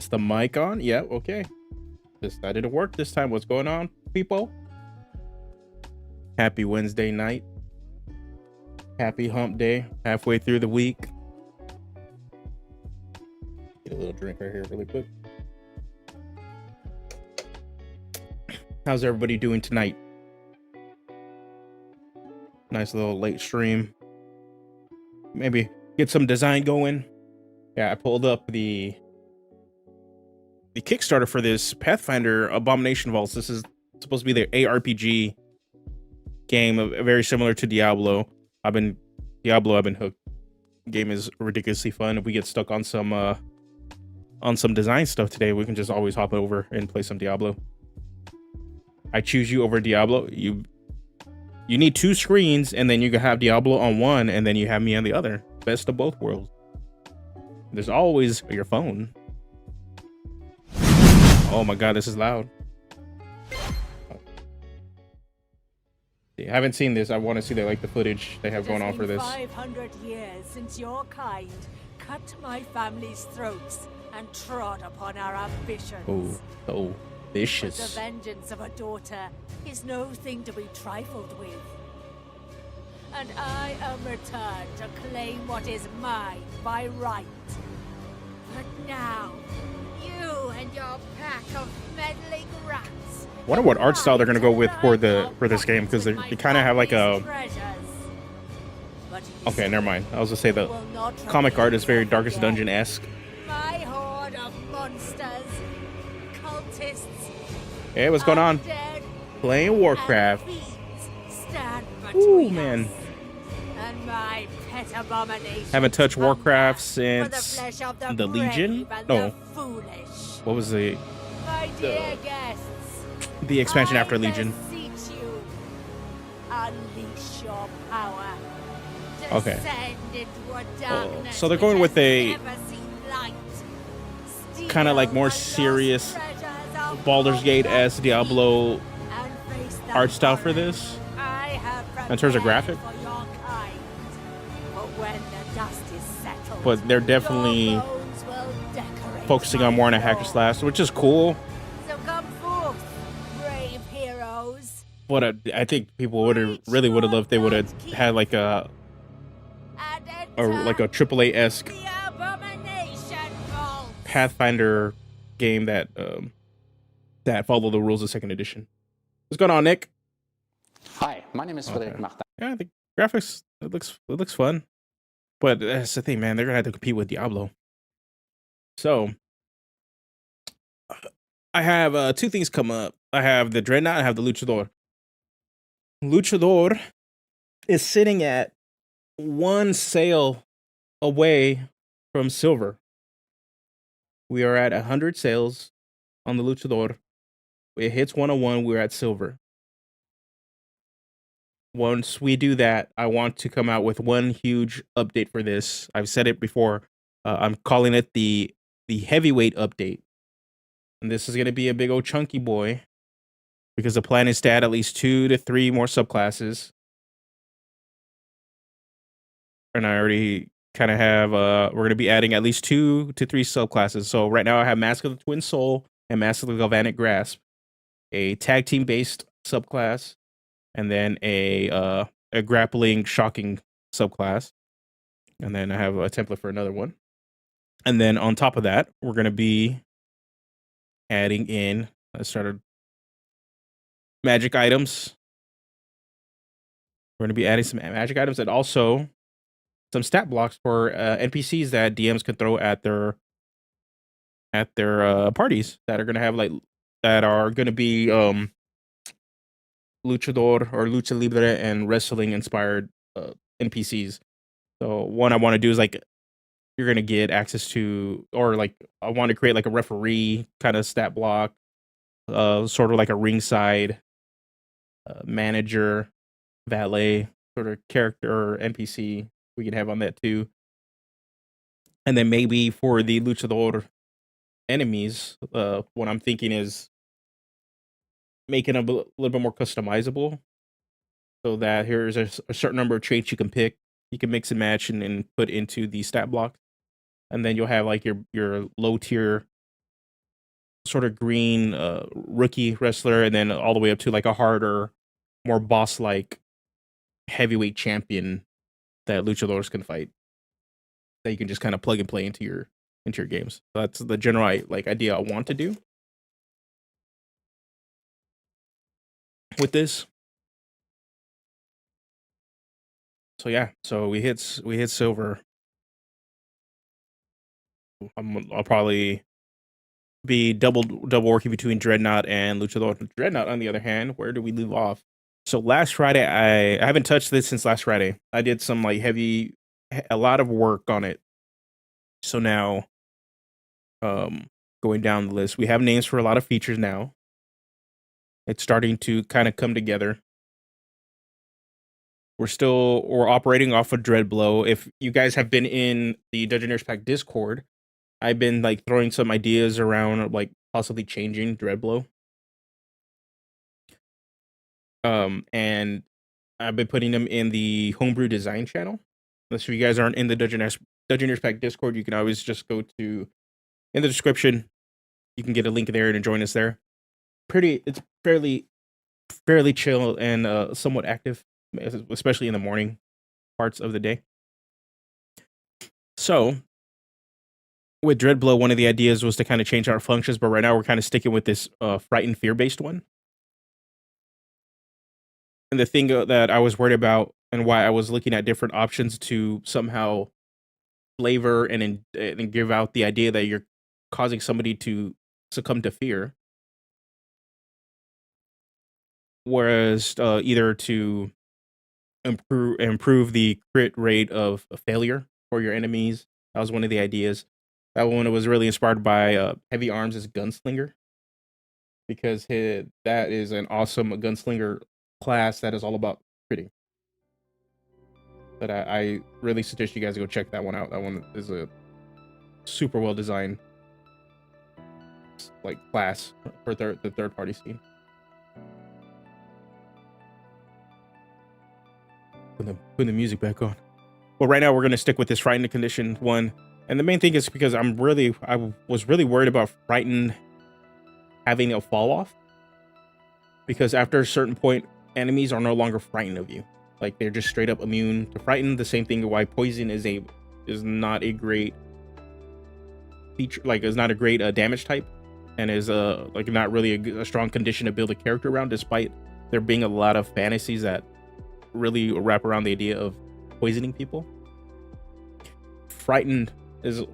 Is the mic on? Yeah, okay. Decided to work this time. What's going on, people? Happy Wednesday night. Happy hump day. Halfway through the week. Get a little drink right here really quick. How's everybody doing tonight? Nice little late stream. Maybe get some design going. Yeah, I pulled up the Kickstarter for this Pathfinder Abomination Vaults. This is supposed to be the ARPG game, very similar to Diablo. I've been hooked. The game is ridiculously fun. If we get stuck on some design stuff today, we can just always hop over and play some Diablo. I choose you over Diablo. You need two screens, and then you can have Diablo on one, and then you have me on the other. Best of both worlds. There's always your phone. Oh my god, this is loud. I haven't seen this. I want to see the footage they have going on for this. 500 years since your kind cut my family's throats and trod upon our ambitions. Oh, vicious. But the vengeance of a daughter is no thing to be trifled with. And I am returned to claim what is mine by right. But now, you and your pack of meddling rats. I wonder what art style they're gonna go with for this game, because they kind of have like a. Okay, never mind. I was gonna say the comic art is very Darkest Dungeon-esque. My horde of monsters, cultists. Hey, what's going on? Playing Warcraft. Ooh, man. And my pet abomination. Haven't touched Warcraft since the Legion. No. What was the expansion after Legion? Unleash your power. Okay. So they're going with a kind of like more serious Baldur's Gate-esque Diablo art style for this in terms of graphic. But they're definitely focusing on more on a hack and slash, which is cool. So come forth, brave heroes. But I think people would have loved if they would have had like a AAA-esque Pathfinder game that followed the rules of second edition. What's going on, Nick? Hi, my name is Frederic Martin. Yeah, the graphics, it looks fun. But that's the thing, man. They're gonna have to compete with Diablo. So I have two things come up. I have the Dreadnought. I have the Luchador. Luchador is sitting at one sale away from silver. We are at 100 sales on the Luchador. It hits 101. We're at silver. Once we do that, I want to come out with one huge update for this. I've said it before. I'm calling it the heavyweight update. And this is going to be a big old chunky boy, because the plan is to add at least 2 to 3 more subclasses. And I already kind of have, we're going to be adding at least 2 to 3 subclasses. So right now I have Mask of the Twin Soul and Mask of the Galvanic Grasp, a tag team based subclass, and then a grappling shocking subclass. And then I have a template for another one. And then on top of that, we're going to be adding in, I started magic items. We're going to be adding some magic items and also some stat blocks for NPCs that DMs can throw at their parties that are going to have that are going to be luchador or lucha libre and wrestling inspired NPCs. So one I want to do is you're going to get access to, or I want to create a referee kind of stat block, sort of like a ringside manager, valet sort of character or NPC we can have on that too. And then maybe for the luchador enemies, what I'm thinking is making a little bit more customizable, so that here's a certain number of traits you can pick. You can mix and match and put into the stat block. And then you'll have your low tier sort of green rookie wrestler, and then all the way up to like a harder, more boss-like heavyweight champion that luchadors can fight, that you can just kind of plug and play into your games. So that's the general idea I want to do with this. So yeah, so we hit silver. I'll probably be double working between Dreadnought and Luchador. Dreadnought, on the other hand, where do we leave off? So last Friday, I haven't touched this since last Friday. I did some like a lot of work on it. So now, going down the list, we have names for a lot of features now. It's starting to kind of come together. We're operating off of Dreadblow. If you guys have been in the Dungeoneers Pack Discord, I've been like throwing some ideas around, like possibly changing Dreadblow. And I've been putting them in the homebrew design channel. Unless you guys aren't in the Dungeoneers Pack Discord, you can always just go to in the description. You can get a link there and join us there. It's fairly chill and somewhat active, especially in the morning parts of the day. So with Dreadblow, one of the ideas was to kind of change our functions, but right now we're kind of sticking with this fright and fear based one. And the thing that I was worried about and why I was looking at different options to somehow flavor and give out the idea that you're causing somebody to succumb to fear, whereas either to improve the crit rate of failure for your enemies. That was one of the ideas. That one was really inspired by Heavy Arms' Gunslinger, because that is an awesome gunslinger class that is all about critting. But I really suggest you guys go check that one out. That one is a super well designed like class for the third party scene. Put the music back on. Well, right now we're gonna stick with this frightened condition one, and the main thing is because I was really worried about frightened having a fall off, because after a certain point, enemies are no longer frightened of you. Like, they're just straight up immune to frighten. The same thing why poison is not a great feature, like is not a great damage type, and is like not really a strong condition to build a character around, despite there being a lot of fantasies that really wrap around the idea of poisoning people. Frightened is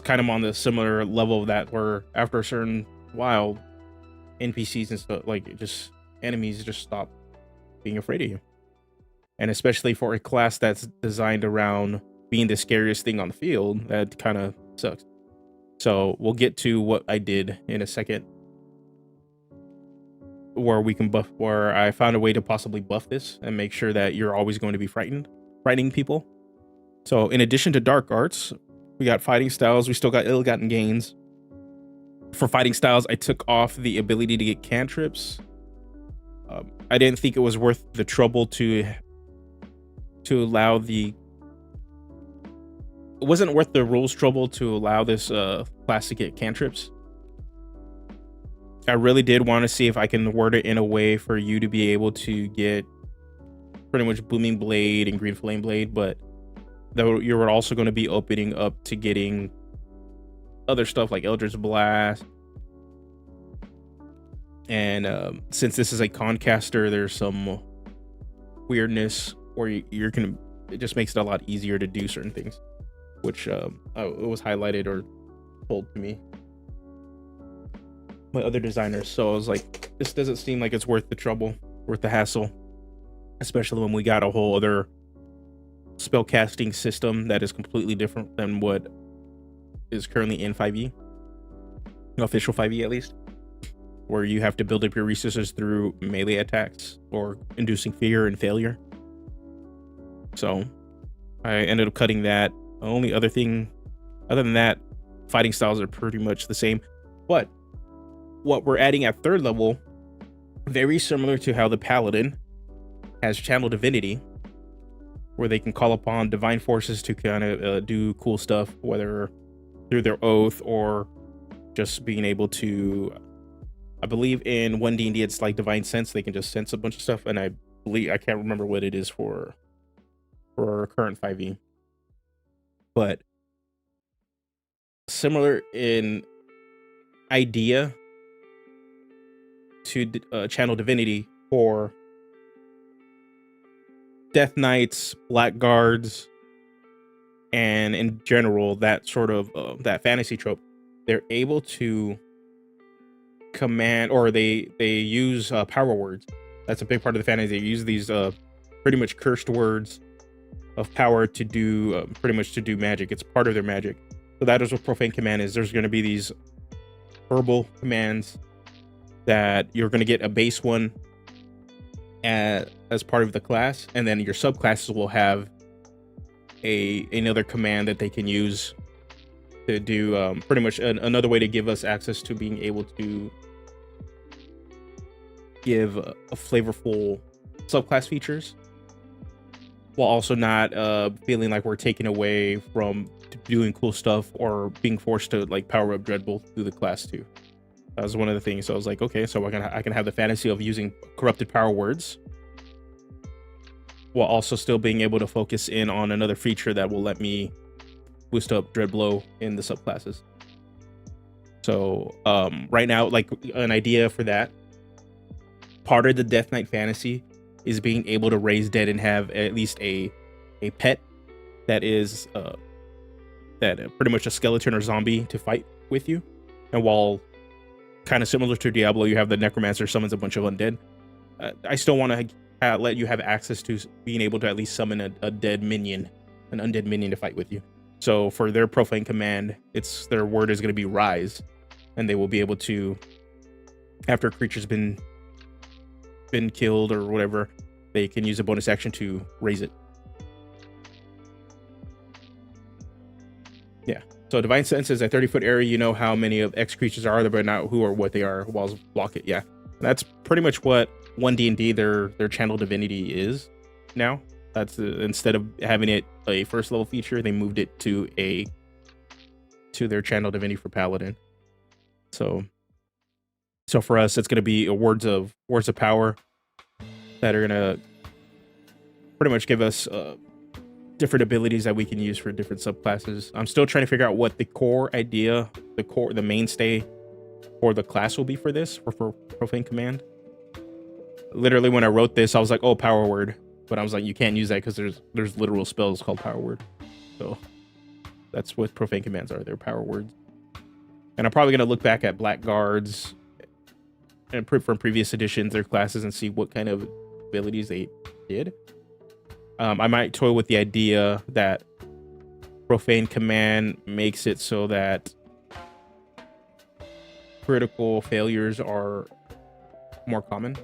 kind of on the similar level of that, where after a certain while, NPCs and stuff, like just enemies, just stop being afraid of you. And especially for a class that's designed around being the scariest thing on the field, that kind of sucks. So we'll get to what I did in a second, where we can where I found a way to possibly buff this and make sure that you're always going to be frightening people. So in addition to dark arts, we got fighting styles. We still got ill-gotten gains. For fighting styles, I took off the ability to get cantrips. I didn't think it was worth the trouble to allow it wasn't worth the rules trouble to allow this class to get cantrips. I really did want to see if I can word it in a way for you to be able to get pretty much Booming Blade and Green Flame Blade, but though you were also going to be opening up to getting other stuff like Eldritch Blast. And since this is a concaster, there's some weirdness where it just makes it a lot easier to do certain things, which it was highlighted or told to me by other designers. So I was like, this doesn't seem like it's worth the trouble, worth the hassle, especially when we got a whole other spell casting system that is completely different than what is currently in 5e, official 5e at least, where you have to build up your resources through melee attacks or inducing fear and failure. So I ended up cutting that. Only other thing other than that, fighting styles are pretty much the same, but what we're adding at third level, very similar to how the paladin has channel divinity, where they can call upon divine forces to kind of do cool stuff, whether through their oath or just being able to I believe in 1D&D it's like divine sense. They can just sense a bunch of stuff, and I believe I can't remember what it is for current 5e, but similar in idea to channel divinity for Death Knights, Blackguards, and in general that sort of that fantasy trope. They're able to command, or they use power words. That's a big part of the fantasy. They use these pretty much cursed words of power to do pretty much to do magic. It's part of their magic. So that is what profane command is. There's going to be these verbal commands that you're going to get a base one as part of the class, and then your subclasses will have another command that they can use to do pretty much another way to give us access to being able to give a flavorful subclass features, while also not feeling like we're taken away from doing cool stuff or being forced to like power up Dreadbolt through the class too. That was one of the things. So I was like, okay, so I can have the fantasy of using corrupted power words while also still being able to focus in on another feature that will let me boost up Dreadblow in the subclasses. So right now, like an idea for that, part of the Death Knight fantasy is being able to raise dead and have at least a pet that is pretty much a skeleton or zombie to fight with you. And while kind of similar to Diablo, you have the necromancer summons a bunch of undead. I still want to let you have access to being able to at least summon a dead minion, an undead minion to fight with you. So for their profane command, their word is going to be rise, and they will be able to, after a creature's been killed or whatever, they can use a bonus action to raise it. Yeah. So divine sense is a 30-foot area. You know how many of X creatures are there, but not who or what they are. Walls block it. Yeah. That's pretty much what 1D&D their channel divinity is now. That's instead of having it a first level feature, they moved it to their channel divinity for paladin. So for us, it's going to be words of power that are going to pretty much give us different abilities that we can use for different subclasses. I'm still trying to figure out what the core idea, the mainstay for the class will be for this, or for profane command. Literally, when I wrote this, I was like, oh, power word. But I was like, you can't use that because there's literal spells called power word. So that's what profane commands are. They're power words. And I'm probably going to look back at Blackguards and from previous editions, their classes, and see what kind of abilities they did. I might toy with the idea that profane command makes it so that critical failures are more common.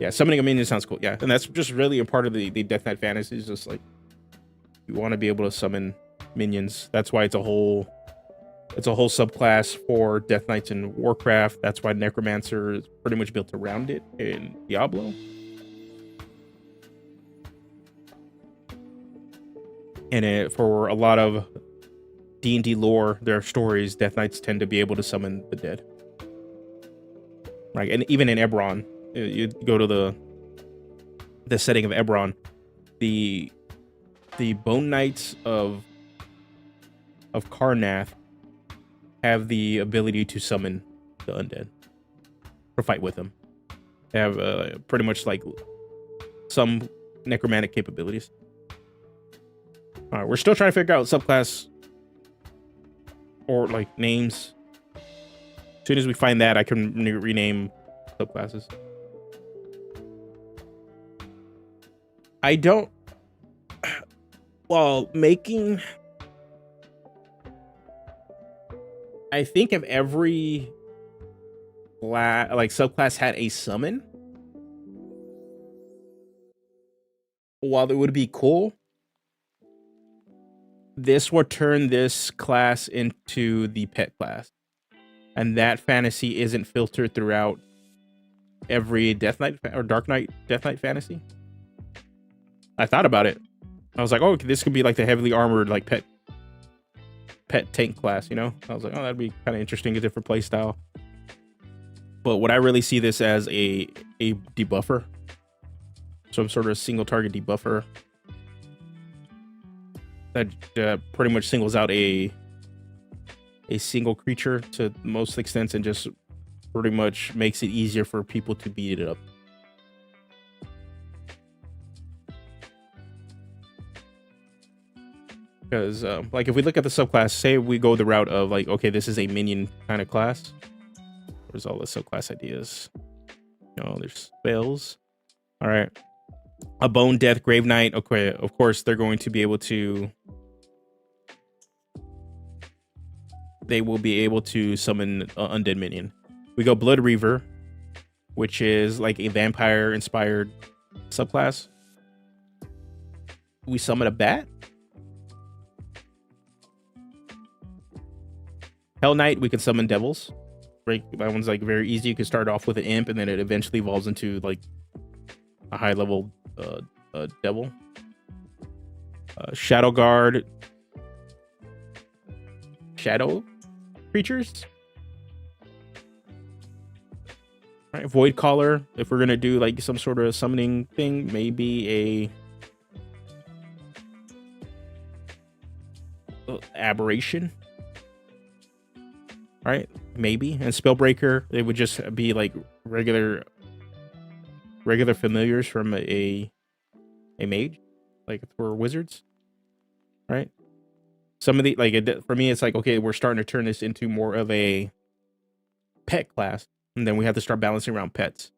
Yeah, summoning a minion sounds cool. Yeah, and that's just really a part of the Death Knight fantasy. Is just like you want to be able to summon minions. That's why it's a whole subclass for Death Knights in Warcraft. That's why Necromancer is pretty much built around it in Diablo. And for a lot of D&D lore, their stories, Death Knights tend to be able to summon the dead. Right, and even in Eberron, you go to the setting of Eberron, the Bone Knights of Karnath have the ability to summon the undead or fight with them. They have pretty much like some necromantic capabilities. All right, we're still trying to figure out subclass or like names. As soon as we find that, I can rename subclasses. I don't. Well, I think if every subclass had a summon, while it would be cool, this would turn this class into the pet class, and that fantasy isn't filtered throughout every Death Knight or Dark Knight Death Knight fantasy. I thought about it. I was like, oh, this could be like the heavily armored like pet tank class, you know? I was like, oh, that'd be kind of interesting, a different play style. But what I really see this as a debuffer, some sort of single target debuffer that pretty much singles out a single creature to most extents and just pretty much makes it easier for people to beat it up. Because like if we look at the subclass, say we go the route of like, okay, this is a minion kind of class. Where's all the subclass ideas? Oh, there's spells. All right. A Bone Death Grave Knight. Okay, of course they're going to be able to. They will be able to summon undead minion. We go Blood Reaver, which is like a vampire inspired subclass. We summon a bat. Hell Knight, we can summon devils. Right, that one's like very easy. You can start off with an imp, and then it eventually evolves into like a high level devil. Shadow Guard, shadow creatures. All right, Void Caller. If we're gonna do like some sort of summoning thing, maybe a aberration. Right, maybe. And Spellbreaker, it would just be like regular familiars from a mage, like for wizards, right? Some of the like for me, it's like, okay, we're starting to turn this into more of a pet class, and then we have to start balancing around pets,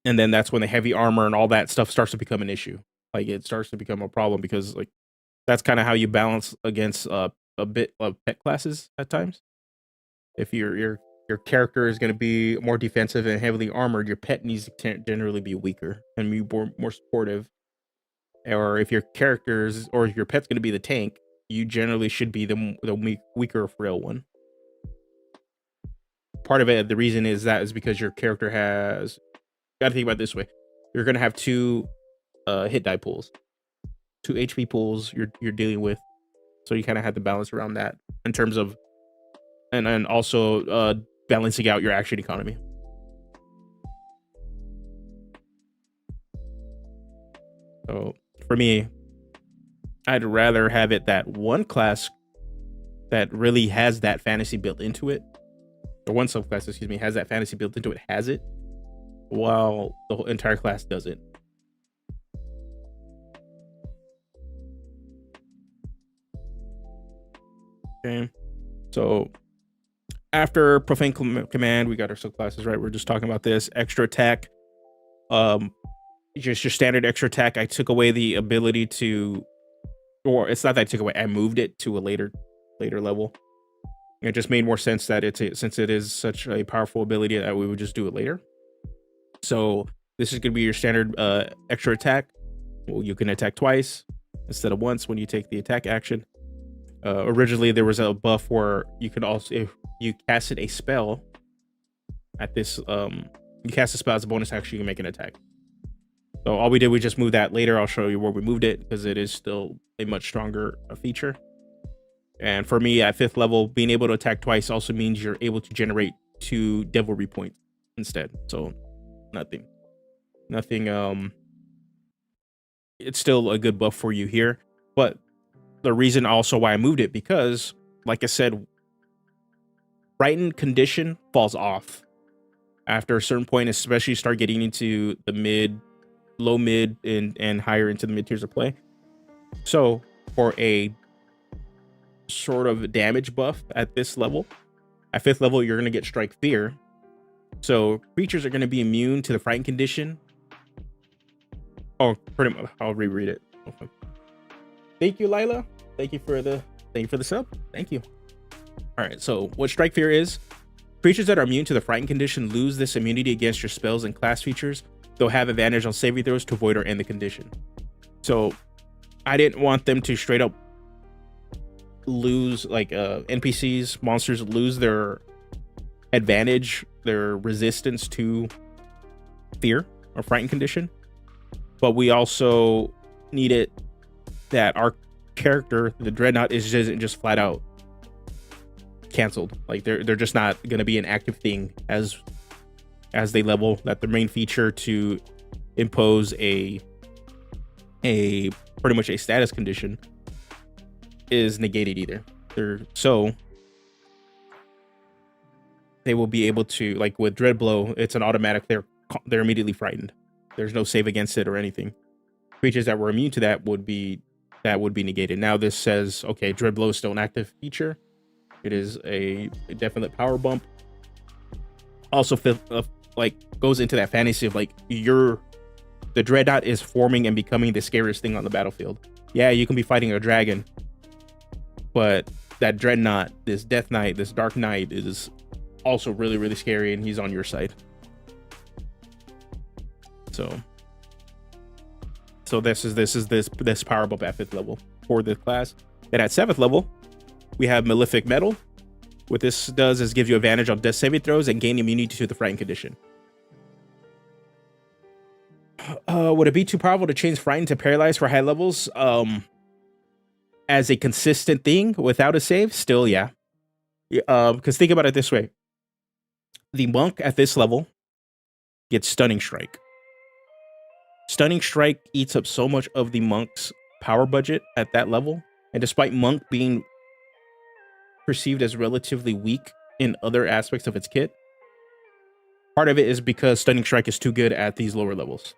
and then that's when the heavy armor and all that stuff starts to become an issue. Like it starts to become a problem because like that's kind of how you balance against a bit of pet classes at times. If your character is going to be more defensive and heavily armored, your pet needs to generally be weaker and be more supportive. Or if your characters or if your pet's going to be the tank, you generally should be the weaker frail one. Part of it, the reason is because your character has, got to think about it this way, you're going to have two hit die pools, 2 HP pools you're dealing with. So you kind of have to balance around that in terms of, and also balancing out your action economy. So for me, I'd rather have it that one class that really has that fantasy built into it, or one subclass, excuse me, has that fantasy built into it, has it, while the whole entire class doesn't. Okay, so after Profane Command, we got our subclasses, right? We're just talking about this. Extra attack, just your standard extra attack. I took away the ability to, or it's not that I took away, I moved it to a later level. It just made more sense that since it is such a powerful ability that we would just do it later. So this is going to be your standard extra attack. Well, you can attack twice instead of once when you take the attack action. Originally there was a buff where you could also, if you casted a spell at this, you cast a spell as a bonus action, you can make an attack. So all we did, we just moved that later. I'll show you where we moved it because it is still a much stronger feature. And for me at 5th level, being able to attack twice also means you're able to generate 2 devilry points instead. So nothing, it's still a good buff for you here. But the reason also why I moved it, because like I said, frightened condition falls off after a certain point, especially start getting into the low mid and higher into the mid tiers of play. So for a sort of damage buff at this level, at 5th level, you're going to get Strike Fear. So creatures are going to be immune to the frightened condition. Oh, pretty much. I'll reread it. Okay. Thank you, Lila. Thank you for the sub. Thank you. All right. So what Strike Fear is: creatures that are immune to the frightened condition lose this immunity against your spells and class features. They'll have advantage on saving throws to avoid or end the condition. So I didn't want them to straight up lose, like NPCs, monsters lose their advantage, their resistance to fear or frightened condition. But we also needed that our character, the Dreadnought, isn't just flat out canceled. Like they're just not going to be an active thing as they level. That the main feature to impose a pretty much a status condition is negated either. So they will be able to, like with Dreadblow, it's an automatic. They're immediately frightened. There's no save against it or anything. Creatures that were immune to that would be negated. Now this says, okay, Dreadblow is still an active feature. It is a definite power bump. Also, like goes into that fantasy of like the Dreadnought is forming and becoming the scariest thing on the battlefield. Yeah, you can be fighting a dragon, but that Dreadnought, this Death Knight, this Dark Knight is also really, really scary, and he's on your side. So this is power bump at 5th level for the class. Then at 7th level, we have Malefic Metal. What this does is gives you advantage on death saving throws and gain immunity to the frightened condition. Would it be too powerful to change frightened to paralyzed for high levels? As a consistent thing without a save, still, yeah. Because think about it this way: the monk at this level gets Stunning Strike. Stunning Strike eats up so much of the monk's power budget at that level, and despite monk being perceived as relatively weak in other aspects of its kit, part of it is because Stunning Strike is too good at these lower levels.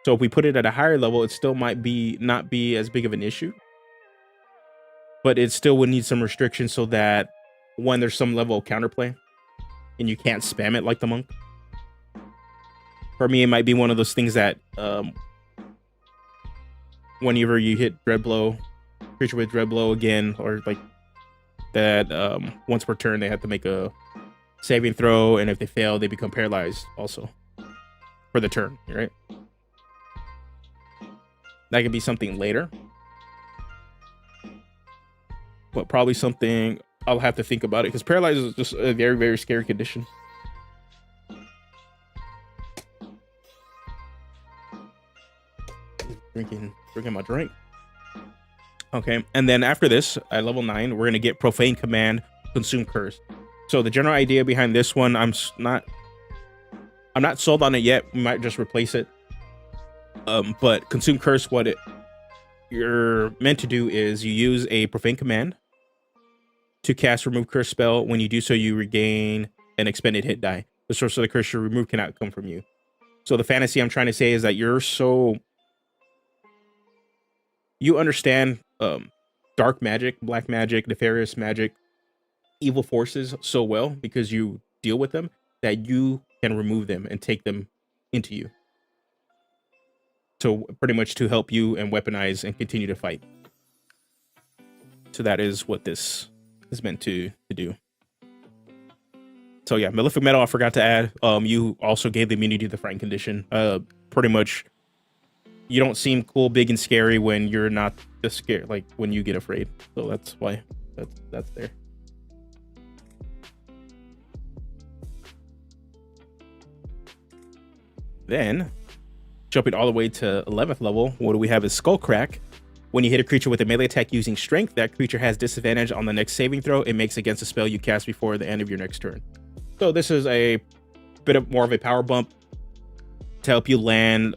So if we put it at a higher level, it still might not be as big of an issue, but it still would need some restrictions so that when there's some level of counterplay and you can't spam it like the monk. For me, it might be one of those things that whenever you hit Dreadblow, creature with Dreadblow again, or like that, once per turn they have to make a saving throw, and if they fail, they become paralyzed also for the turn, right? That could be something later, but probably something I'll have to think about it, because paralyzed is just a very, very scary condition. Drinking my drink. Okay, and then after this, at level 9, we're gonna get Profane Command, Consume Curse. So the general idea behind this one, I'm not sold on it yet. We might just replace it. But Consume Curse, what you're meant to do is you use a Profane Command to cast Remove Curse spell. When you do so, you regain an expended hit die. The source of the curse you remove cannot come from you. So the fantasy I'm trying to say is that you understand dark magic, black magic, nefarious magic, evil forces so well because you deal with them that you can remove them and take them into you. So pretty much to help you and weaponize and continue to fight. So that is what this is meant to do. So yeah, Malefic Metal, I forgot to add. You also gave the immunity to the frightened condition. Pretty much, you don't seem cool, big, and scary when you're not just scared, like when you get afraid. So that's why that's there. Then, jumping all the way to 11th level, what do we have is Skull Crack. When you hit a creature with a melee attack using strength, that creature has disadvantage on the next saving throw it makes against a spell you cast before the end of your next turn. So this is a bit more of a power bump to help you land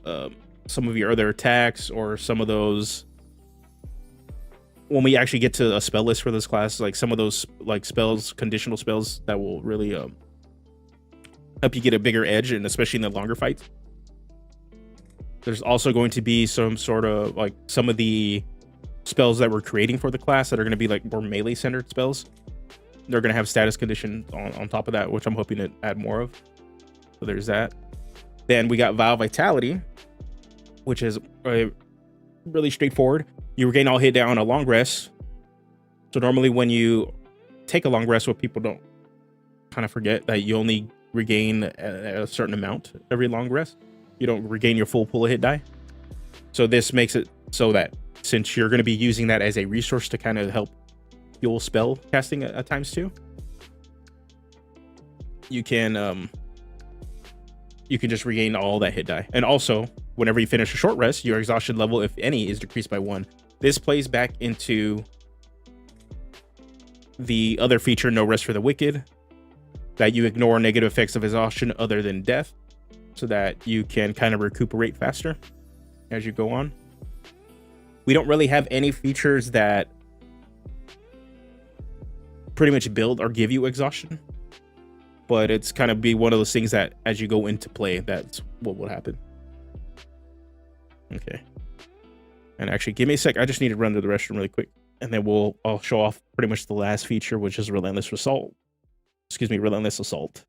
some of your other attacks, or some of those, when we actually get to a spell list for this class, like some of those like spells, conditional spells that will really help you get a bigger edge, and especially in the longer fights. There's also going to be some sort of like some of the spells that we're creating for the class that are going to be like more melee centered spells. They're going to have status condition on top of that, which I'm hoping to add more of. So there's that. Then we got Vile Vitality, which is really straightforward. You regain all hit down on a long rest. So normally when you take a long rest, what people don't kind of forget, that you only regain a certain amount every long rest. You don't regain your full pool of hit die. So this makes it so that since you're going to be using that as a resource to kind of help fuel spell casting at times too, you can just regain all that hit die. And also, whenever you finish a short rest, your exhaustion level, if any, is decreased by 1. This plays back into the other feature, No Rest for the Wicked, that you ignore negative effects of exhaustion other than death, so that you can kind of recuperate faster as you go on. We don't really have any features that pretty much build or give you exhaustion, but it's kind of be one of those things that as you go into play, that's what will happen. Okay. And actually, give me a sec. I just need to run to the restroom really quick, and then I'll show off pretty much the last feature, which is Relentless Assault. Excuse me, Relentless Assault.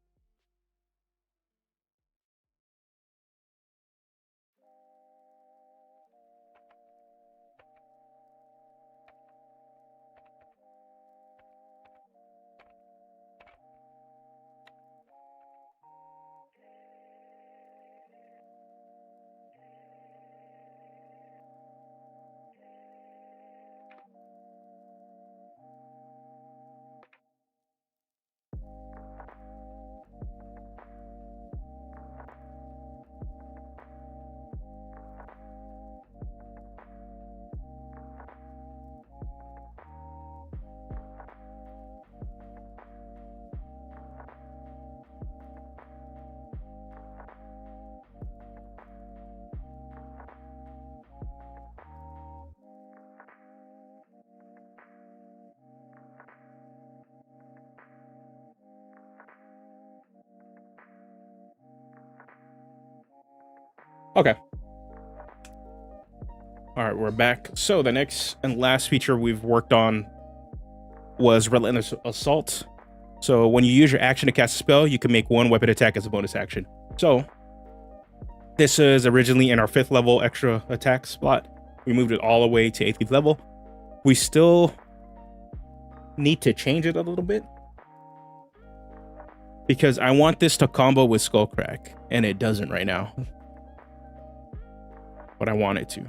Okay. All right, we're back. So the next and last feature we've worked on was Relentless Assault. So when you use your action to cast a spell, you can make one weapon attack as a bonus action. So this is originally in our 5th level extra attack slot. We moved it all the way to 8th level. We still need to change it a little bit, because I want this to combo with Skullcrack, and it doesn't right now. But I want it to.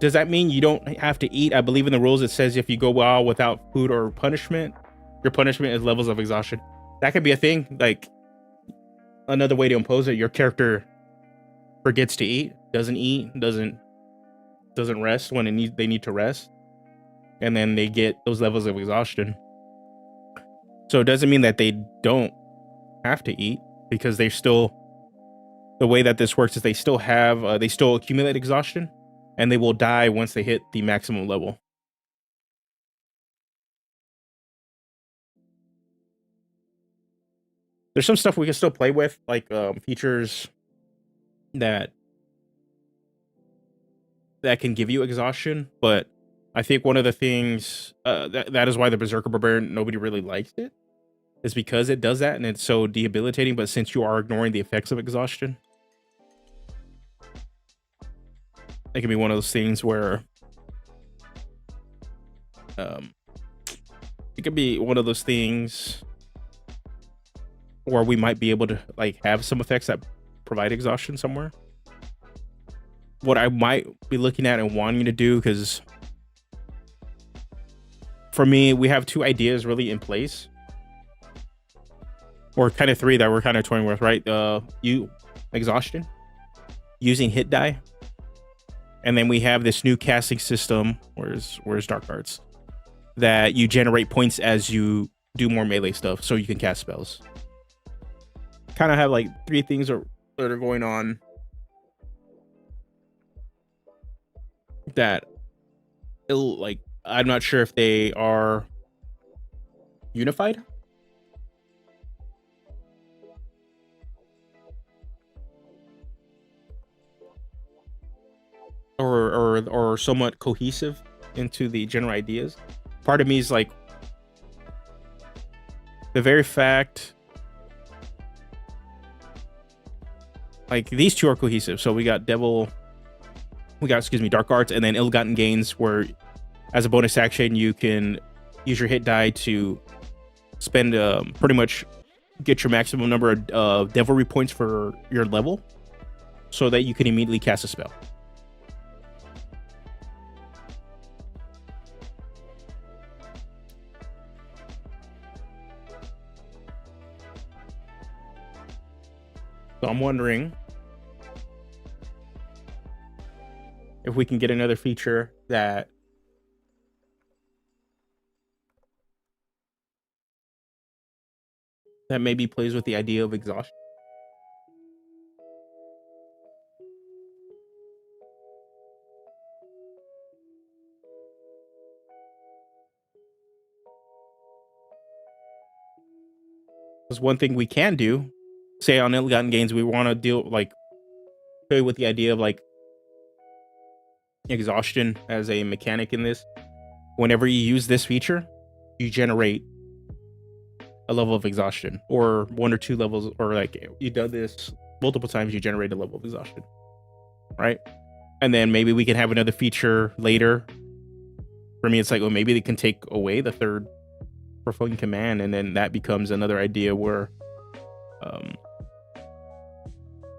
Does that mean you don't have to eat? I believe in the rules it says if you go while without food or punishment, your punishment is levels of exhaustion. That could be a thing. Like, another way to impose it, your character forgets to eat, doesn't rest when they need to rest, and then they get those levels of exhaustion. So it doesn't mean that they don't have to eat, because they still, the way that this works is they still have, they still accumulate exhaustion, and they will die once they hit the maximum level. There's some stuff we can still play with, like features that can give you exhaustion, but I think one of the things that is why the Berserker Barbarian, nobody really likes it, is because it does that and it's so debilitating. But since you are ignoring the effects of exhaustion, it can be one of those things where it could be one of those things where we might be able to like have some effects that provide exhaustion somewhere. What I might be looking at and wanting to do, because for me, we have 2 ideas really in place, or kind of 3 that we're kind of toying with, right? Exhaustion, using hit die, and then we have this new casting system. Where's Dark Arts? That you generate points as you do more melee stuff, so you can cast spells. Kind of have like 3 things that are going on that like I'm not sure if they are unified. Or somewhat cohesive into the general ideas. Part of me is like, the very fact, like, these 2 are cohesive. So we got Dark Arts, and then Ill-Gotten Gains, where as a bonus action you can use your hit die to spend pretty much get your maximum number of devilry points for your level, so that you can immediately cast a spell. So I'm wondering if we can get another feature that maybe plays with the idea of exhaustion. Because one thing we can do, say on ill-gotten gains, we want to deal like play with the idea of like exhaustion as a mechanic in this. Whenever you use this feature, you generate a level of exhaustion, or 1 or 2 levels, or like you do this multiple times, you generate a level of exhaustion, right? And then maybe we can have another feature later. For me, it's like, well, maybe they can take away the third provoking command, and then that becomes another idea where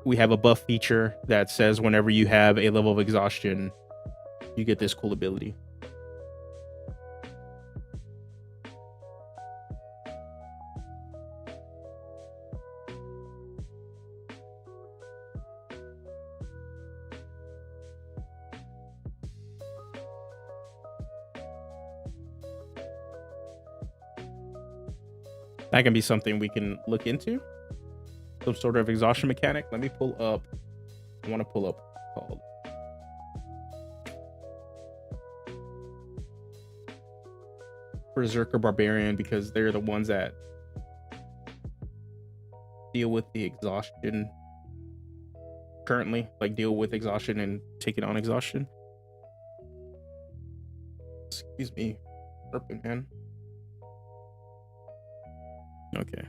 we have a buff feature that says whenever you have a level of exhaustion, you get this cool ability. That can be something we can look into. Some sort of exhaustion mechanic. Let me pull up. I want to pull up called Berserker Barbarian, because they're the ones that deal with the exhaustion currently, like deal with exhaustion and taking on exhaustion. Excuse me, burping, man. Okay.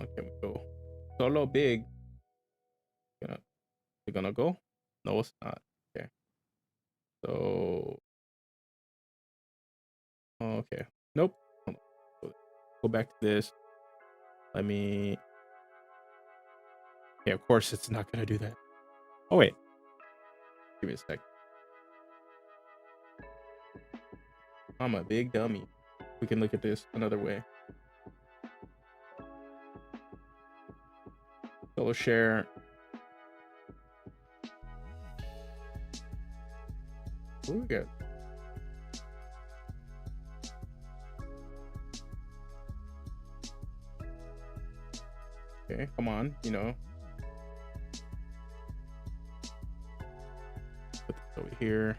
Okay, we go solo big. We're gonna go. No, it's not. Okay. So. Okay. Nope. Go back to this. Let me. Yeah, of course it's not gonna do that. Oh wait. Give me a sec. I'm a big dummy. We can look at this another way. Solo share. What do we got? Okay, come on, you know. Put this over here.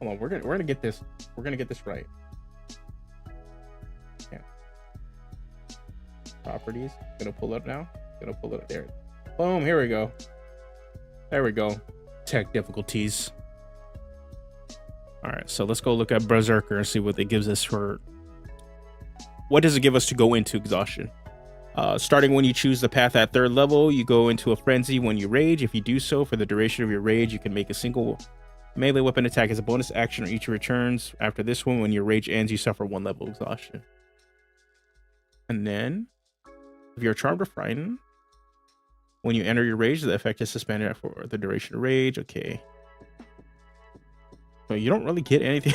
Hold on, we're gonna get this. We're gonna get this right. Yeah. Properties. Gonna pull it now. Gonna pull it there. Boom. Here we go. There we go. Tech difficulties. All right, so let's go look at Berserker and see what it gives us for. What does it give us to go into exhaustion? Starting when you choose the path at 3rd level, you go into a frenzy when you rage. If you do so, for the duration of your rage, you can make a single melee weapon attack as a bonus action on each returns. After this one, when your rage ends, you suffer 1 level of exhaustion. And then, if you're charmed or frightened, when you enter your rage, the effect is suspended for the duration of rage. Okay. So you don't really get anything.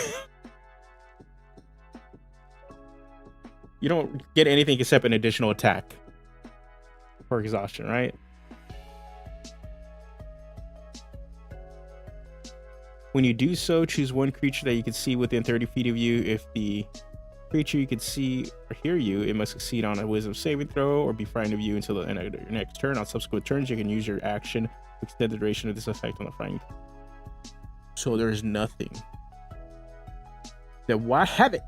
You don't get anything except an additional attack for exhaustion, right? When you do so, choose one creature that you can see within 30 feet of you. If the creature you can see or hear you, it must succeed on a wisdom saving throw or be frightened of you until the end of your next turn. On subsequent turns, you can use your action to extend the duration of this effect on the frightened. So there's nothing. Then why have it?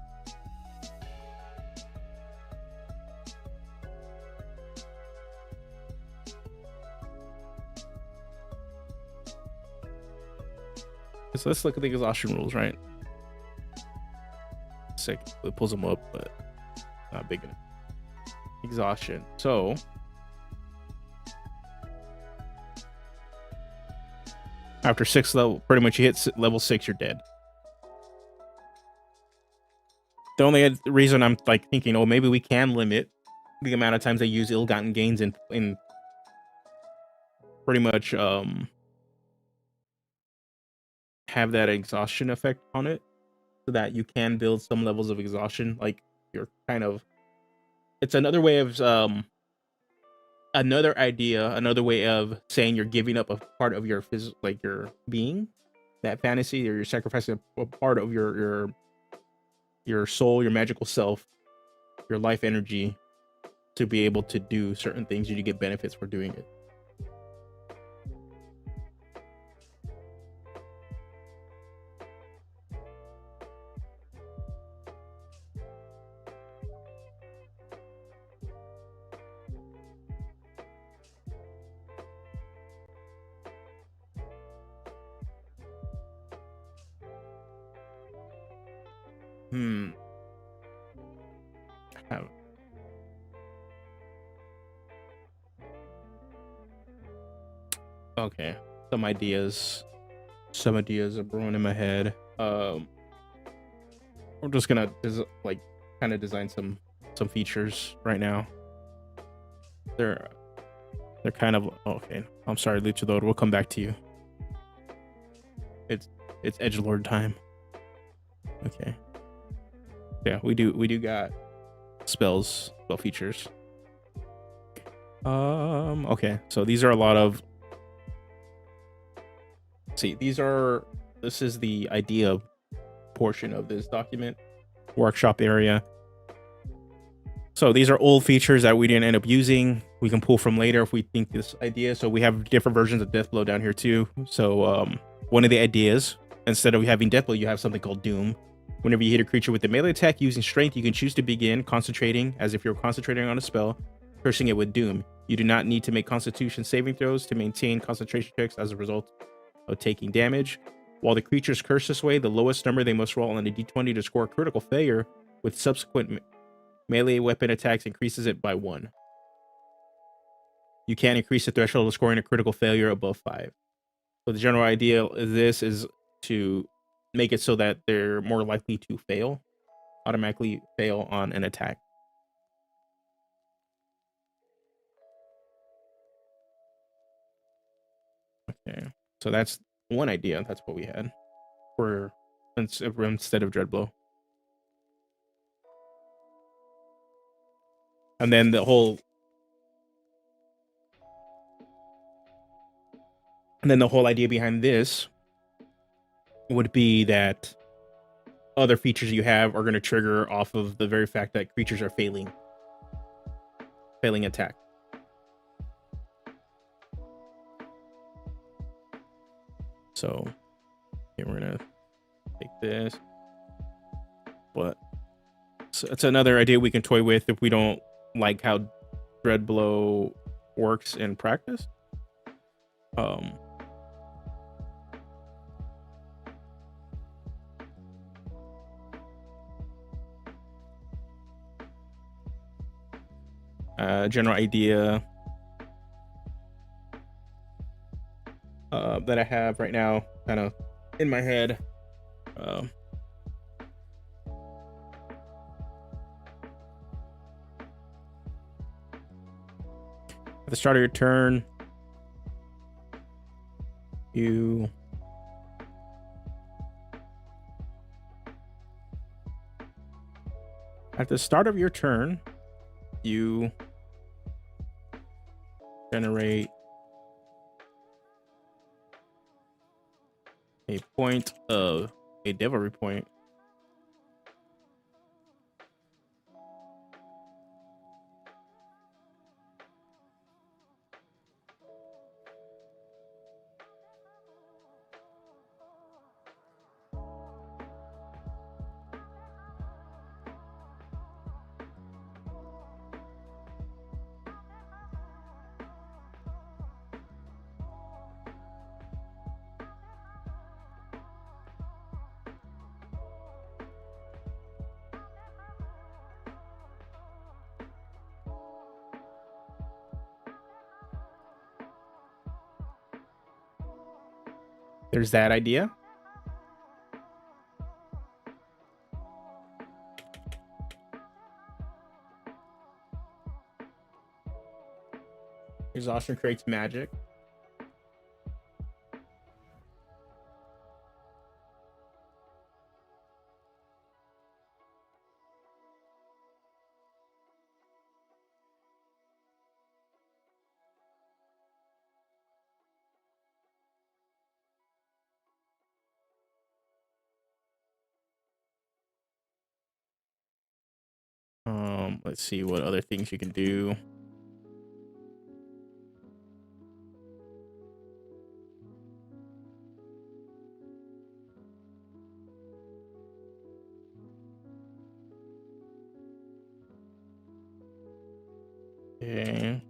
So let's look at the exhaustion rules, right? Sick. It pulls them up, but not big enough. Exhaustion. So after 6 level, pretty much you hit level 6, you're dead. The only reason I'm like thinking, oh, maybe we can limit the amount of times I use ill-gotten gains in pretty much have that exhaustion effect on it, so that you can build some levels of exhaustion. Like you're kind of, it's another way of another idea, another way of saying you're giving up a part of your like your being, that fantasy, or you're sacrificing a part of your soul, your magical self, your life energy to be able to do certain things, and you get benefits for doing it. Have- Okay, some ideas are brewing in my head. I'm just gonna like kind of design some features right now. They're kind of okay. I'm sorry, Luchador. We'll come back to you. It's edgelord time. Okay. Yeah, we do got spell features. Okay, so these are a lot of. See, this is the idea portion of this document workshop area. So these are old features that we didn't end up using. We can pull from later if we think this idea. So we have different versions of Deathblow down here too. So one of the ideas, instead of having Deathblow, you have something called Doom. Whenever you hit a creature with a melee attack using strength, you can choose to begin concentrating as if you're concentrating on a spell, cursing it with Doom. You do not need to make Constitution saving throws to maintain concentration checks as a result of taking damage. While the creature's cursed this way, the lowest number they must roll on a d20 to score a critical failure with subsequent melee weapon attacks increases it by 1. You can't increase the threshold of scoring a critical failure above 5. So the general idea of this is to make it so that they're more likely to automatically fail on an attack. Okay, so that's one idea. That's what we had for instead of Dreadblow. And then the whole idea behind this would be that other features you have are going to trigger off of the very fact that creatures are failing attack. So okay, we're gonna take this, but it's another idea we can toy with if we don't like how Dreadblow works in practice. General idea that I have right now, kind of in my head. At the start of your turn, you generate a point of a devilry point. There's that idea. Exhaustion creates magic. Let's see what other things you can do. Okay.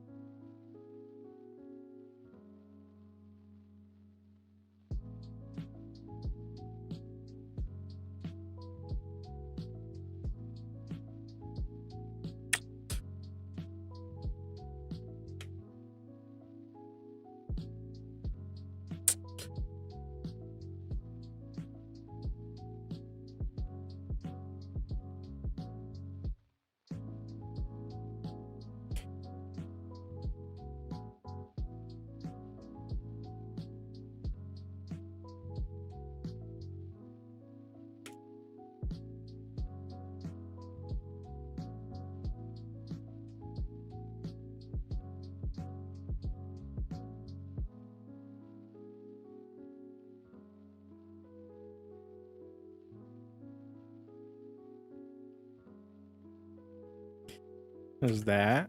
Is that?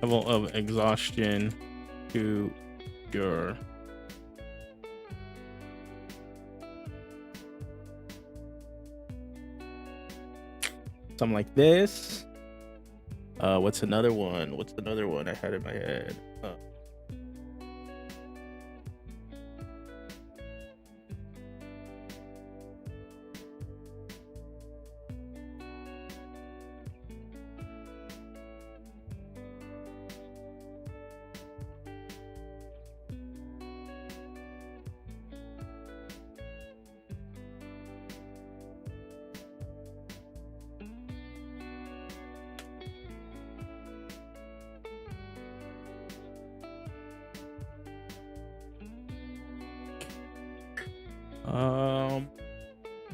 Level of exhaustion to your something like this. What's another one? What's another one I had in my head?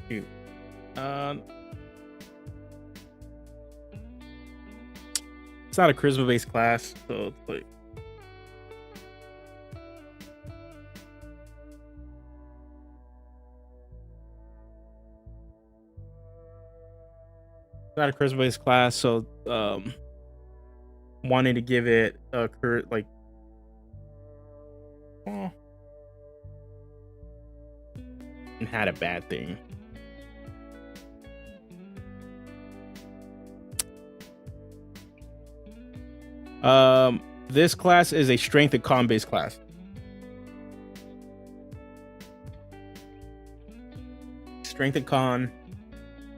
Shoot. It's not a charisma based class, so it's like not a charisma based class, so wanting to give it a like and had a bad thing. This class is a strength and con based class. Strength and con,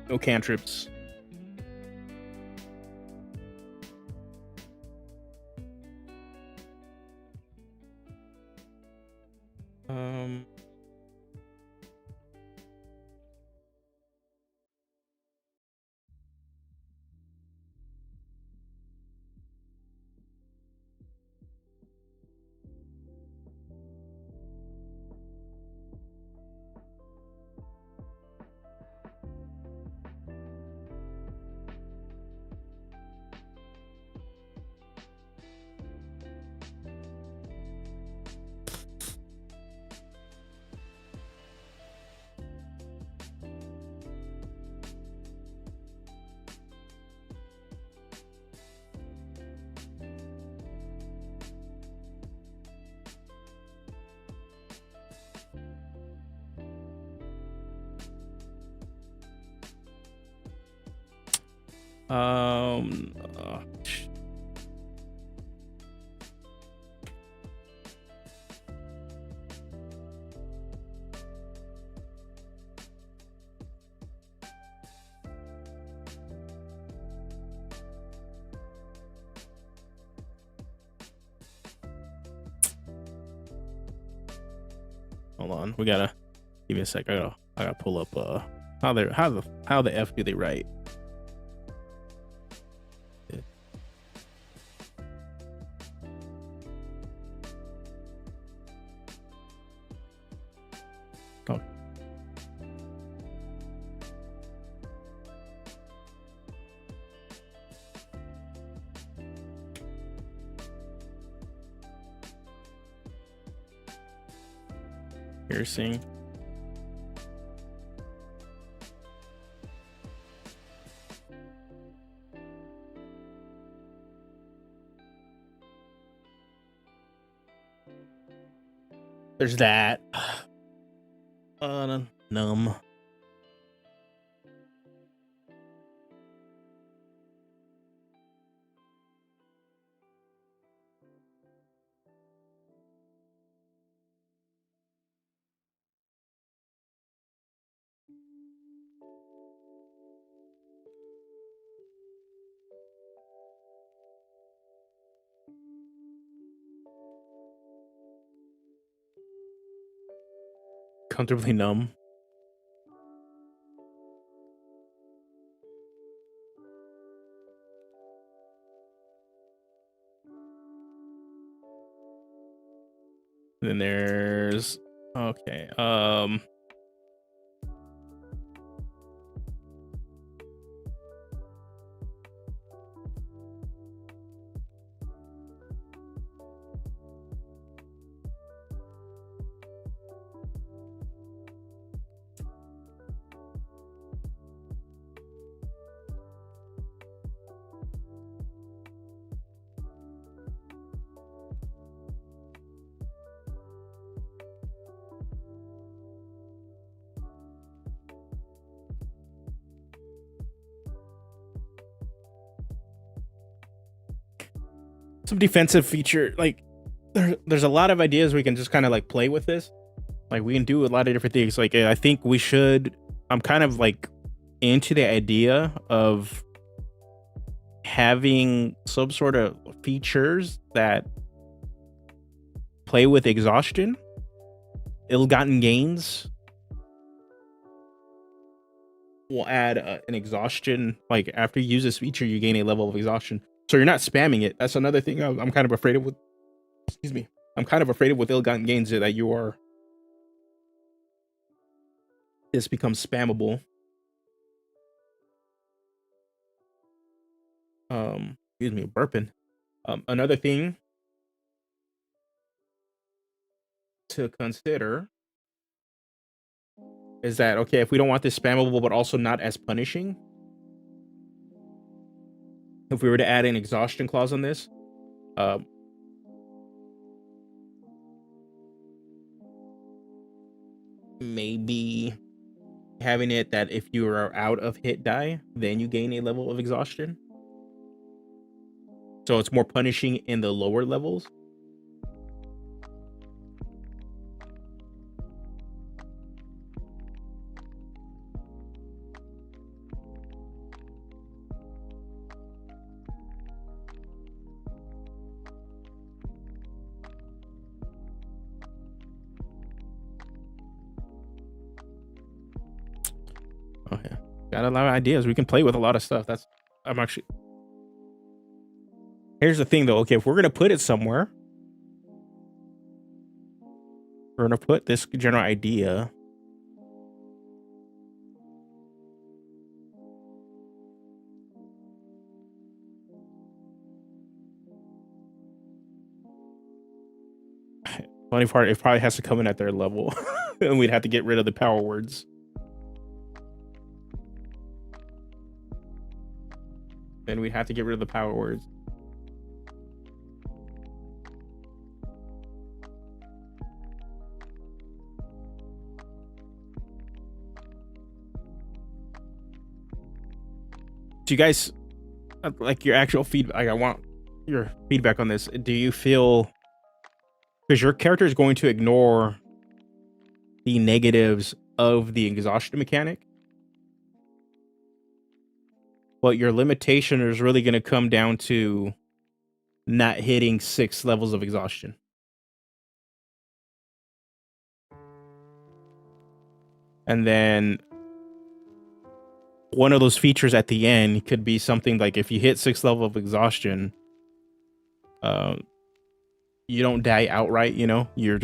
no cantrips. Um, hold on, we gotta give me a sec. I gotta pull up how the F do they write? Oh. Piercing. There's that. Numb. Comfortably numb. And then there's okay. Some defensive feature, like there's a lot of ideas we can just kind of like play with this. Like we can do a lot of different things. Like I think we should. I'm kind of like into the idea of having some sort of features that play with exhaustion, ill-gotten gains. We'll add an exhaustion. Like after you use this feature, you gain a level of exhaustion. So you're not spamming it. That's another thing I'm kind of afraid of with. Excuse me. I'm kind of afraid of with ill-gotten gains that you are. This becomes spammable. Excuse me, burping. Another thing to consider is that okay, if we don't want this spammable but also not as punishing, if we were to add an exhaustion clause on this, maybe having it that if you are out of hit die, then you gain a level of exhaustion. So it's more punishing in the lower levels. Okay, got a lot of ideas. We can play with a lot of stuff. I'm actually. Here's the thing though. Okay, if we're gonna put it somewhere, we're gonna put this general idea. Funny part, it probably has to come in at their level, and we'd have to get rid of the power words. Then we'd have to get rid of the power words. Do you guys like your actual feedback. Like, I want your feedback on this. Do you feel, because your character is going to ignore the negatives of the exhaustion mechanic, but your limitation is really going to come down to not hitting 6 levels of exhaustion? And then one of those features at the end could be something like, if you hit 6 level of exhaustion, you don't die outright, you know, you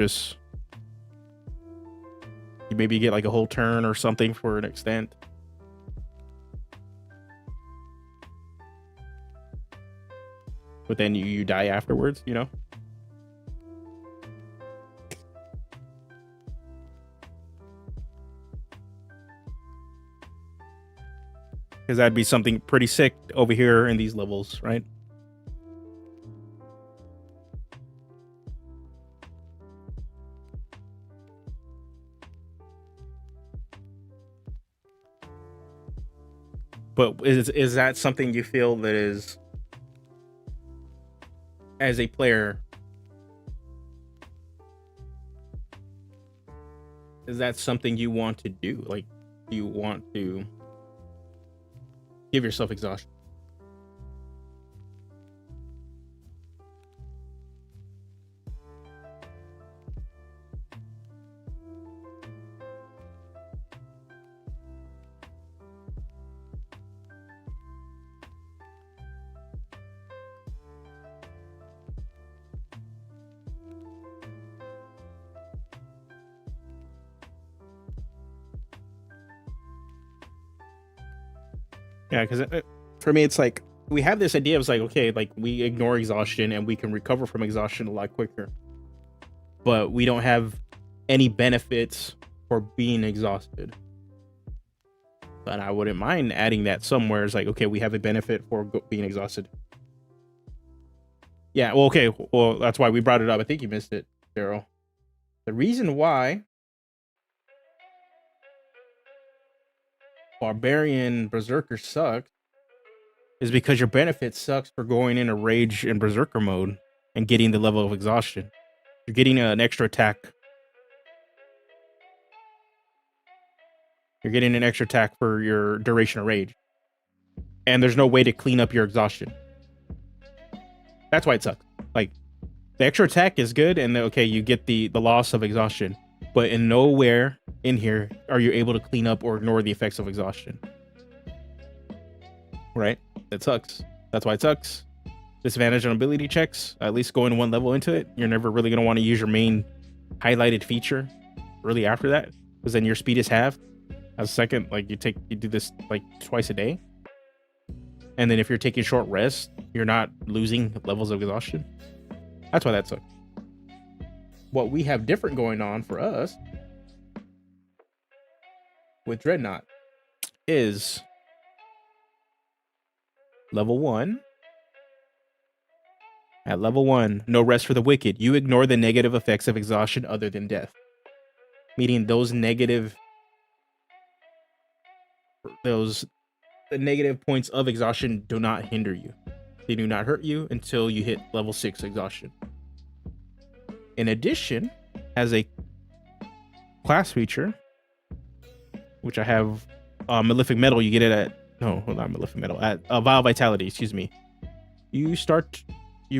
maybe get like a whole turn or something for an extent. But then you die afterwards, you know? Because that'd be something pretty sick over here in these levels, right? But is that something you feel that is, as a player, is that something you want to do? Like, do you want to give yourself exhaustion? Yeah, because for me, it's like, we have this idea of like, okay, like we ignore exhaustion and we can recover from exhaustion a lot quicker, but we don't have any benefits for being exhausted. And I wouldn't mind adding that somewhere. It's like, okay, we have a benefit for being exhausted. Yeah, well, okay, well, that's why we brought it up. I think you missed it, Daryl. The reason why Barbarian Berserker sucks is because your benefit sucks for going into Rage and Berserker mode and getting the level of exhaustion. You're getting an extra attack. You're getting an extra attack for your duration of Rage. And there's no way to clean up your exhaustion. That's why it sucks. Like, the extra attack is good, and okay, you get the loss of exhaustion. But in nowhere in here are you able to clean up or ignore the effects of exhaustion. Right? It sucks. That's why it sucks. Disadvantage on ability checks, at least going 1 level into it. You're never really going to want to use your main highlighted feature really after that, because then your speed is halved. As a second, like you do this like twice a day. And then if you're taking short rest, you're not losing levels of exhaustion. That's why that sucks. What we have different going on for us with Dreadnought is level 1. At level 1, no rest for the wicked. You ignore the negative effects of exhaustion other than death. Meaning the negative points of exhaustion do not hinder you. They do not hurt you until you hit level 6 exhaustion. In addition, as a class feature, which I have, Malefic Metal, you get it at, no, hold on, Malefic Metal, at Vile Vitality, excuse me. You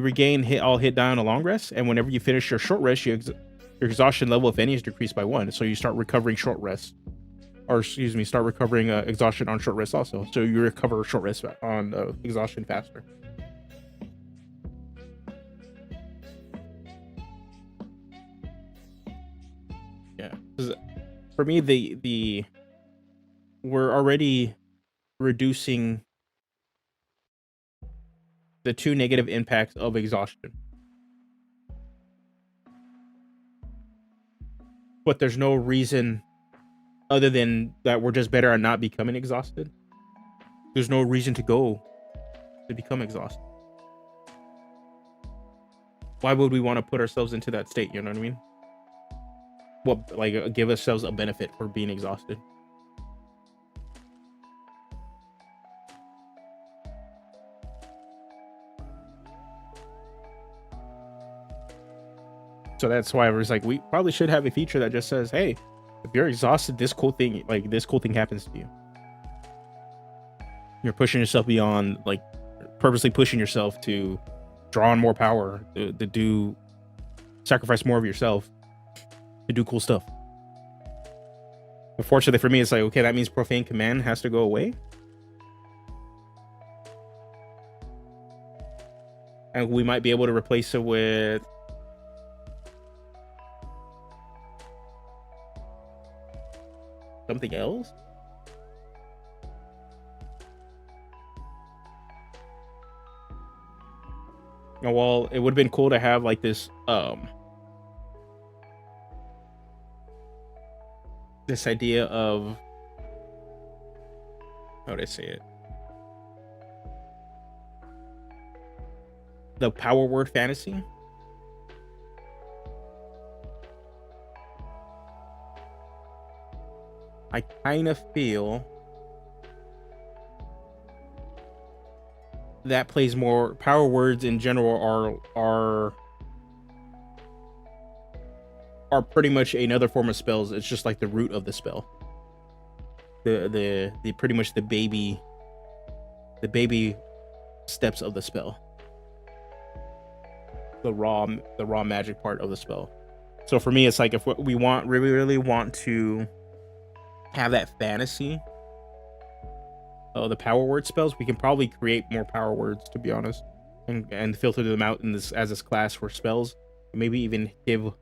regain hit down a long rest, and whenever you finish your short rest, your exhaustion level, if any, is decreased by 1. So you start recovering short rest. Or excuse me, start recovering exhaustion on short rest also. So you recover short rest on exhaustion faster. Yeah, for me, we're already reducing the 2 negative impacts of exhaustion, but there's no reason other than that we're just better at not becoming exhausted. There's no reason to go to become exhausted. Why would we want to put ourselves into that state? You know what I mean? What, like, give ourselves a benefit for being exhausted? So that's why I was like, we probably should have a feature that just says, hey, if you're exhausted, this cool thing happens to you. You're pushing yourself beyond, like, purposely pushing yourself to draw on more power, to sacrifice more of yourself, to do cool stuff. Unfortunately for me, it's like, okay, that means profane command has to go away. And we might be able to replace it with something else. Oh, well, it would have been cool to have like this this idea of, how would I say it? The power word fantasy. I kind of feel that plays more. Power words in general are pretty much another form of spells. It's just like the root of the spell. The pretty much the baby steps of the spell. The raw magic part of the spell. So for me, it's like, if we really want to have that fantasy the power word spells, we can probably create more power words, to be honest, and filter them out in this as this class for spells. Maybe even give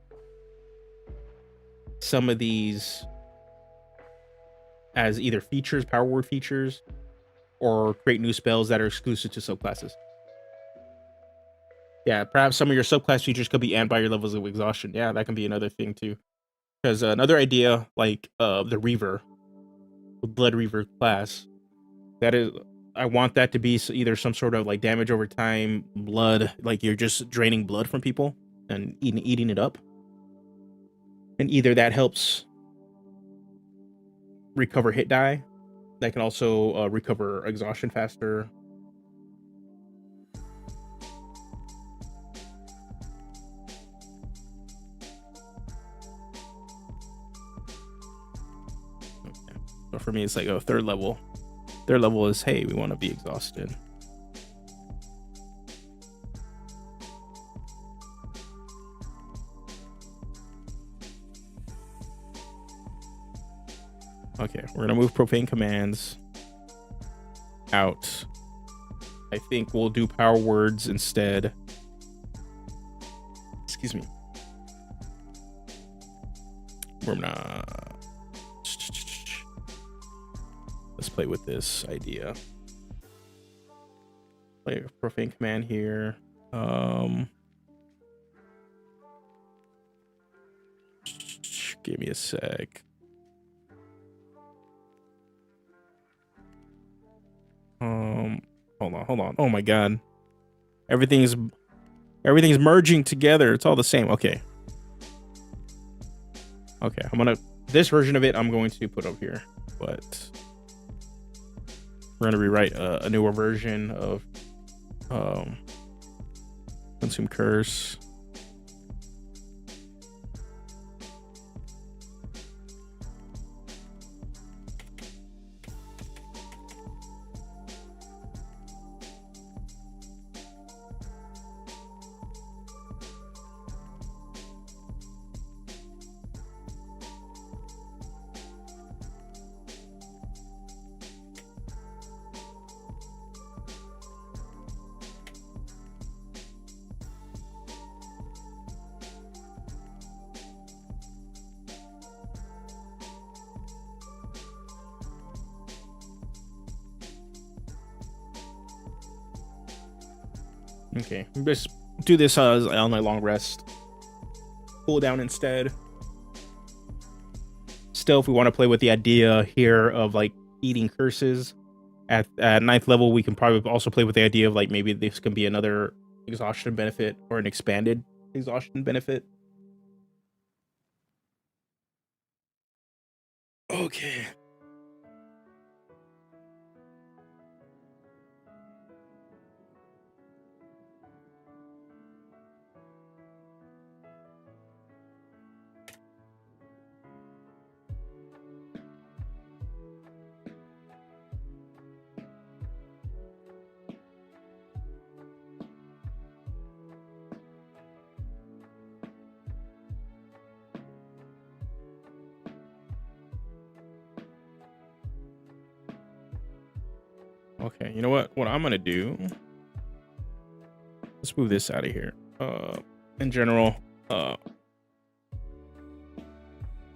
some of these as either features, power word features, or create new spells that are exclusive to subclasses. Yeah, perhaps some of your subclass features could be amped by your levels of exhaustion. Yeah, that can be another thing too. Because another idea, like the Reaver, the Blood Reaver class, that is, I want that to be either some sort of like damage over time, blood, like you're just draining blood from people and eating it up. And either that helps recover hit die, that can also recover exhaustion faster. Okay. So for me, it's like a third level. Third level is, hey, we want to be exhausted. Okay, we're gonna move profane commands out. I think we'll do power words instead. Excuse me. We're not. Let's play with this idea. Play a profane command here. Give me a sec. Hold on. Oh my god. Everything's merging together. It's all the same. Okay. This version of it I'm going to put up here, but we're going to rewrite a newer version of Consume Curse. Okay, just do this as all night long rest. Cool down instead. Still, if we want to play with the idea here of like eating curses at 9th level, we can probably also play with the idea of like maybe this can be another exhaustion benefit or an expanded exhaustion benefit. Okay. Okay, you know what? What I'm gonna do? Let's move this out of here. In general,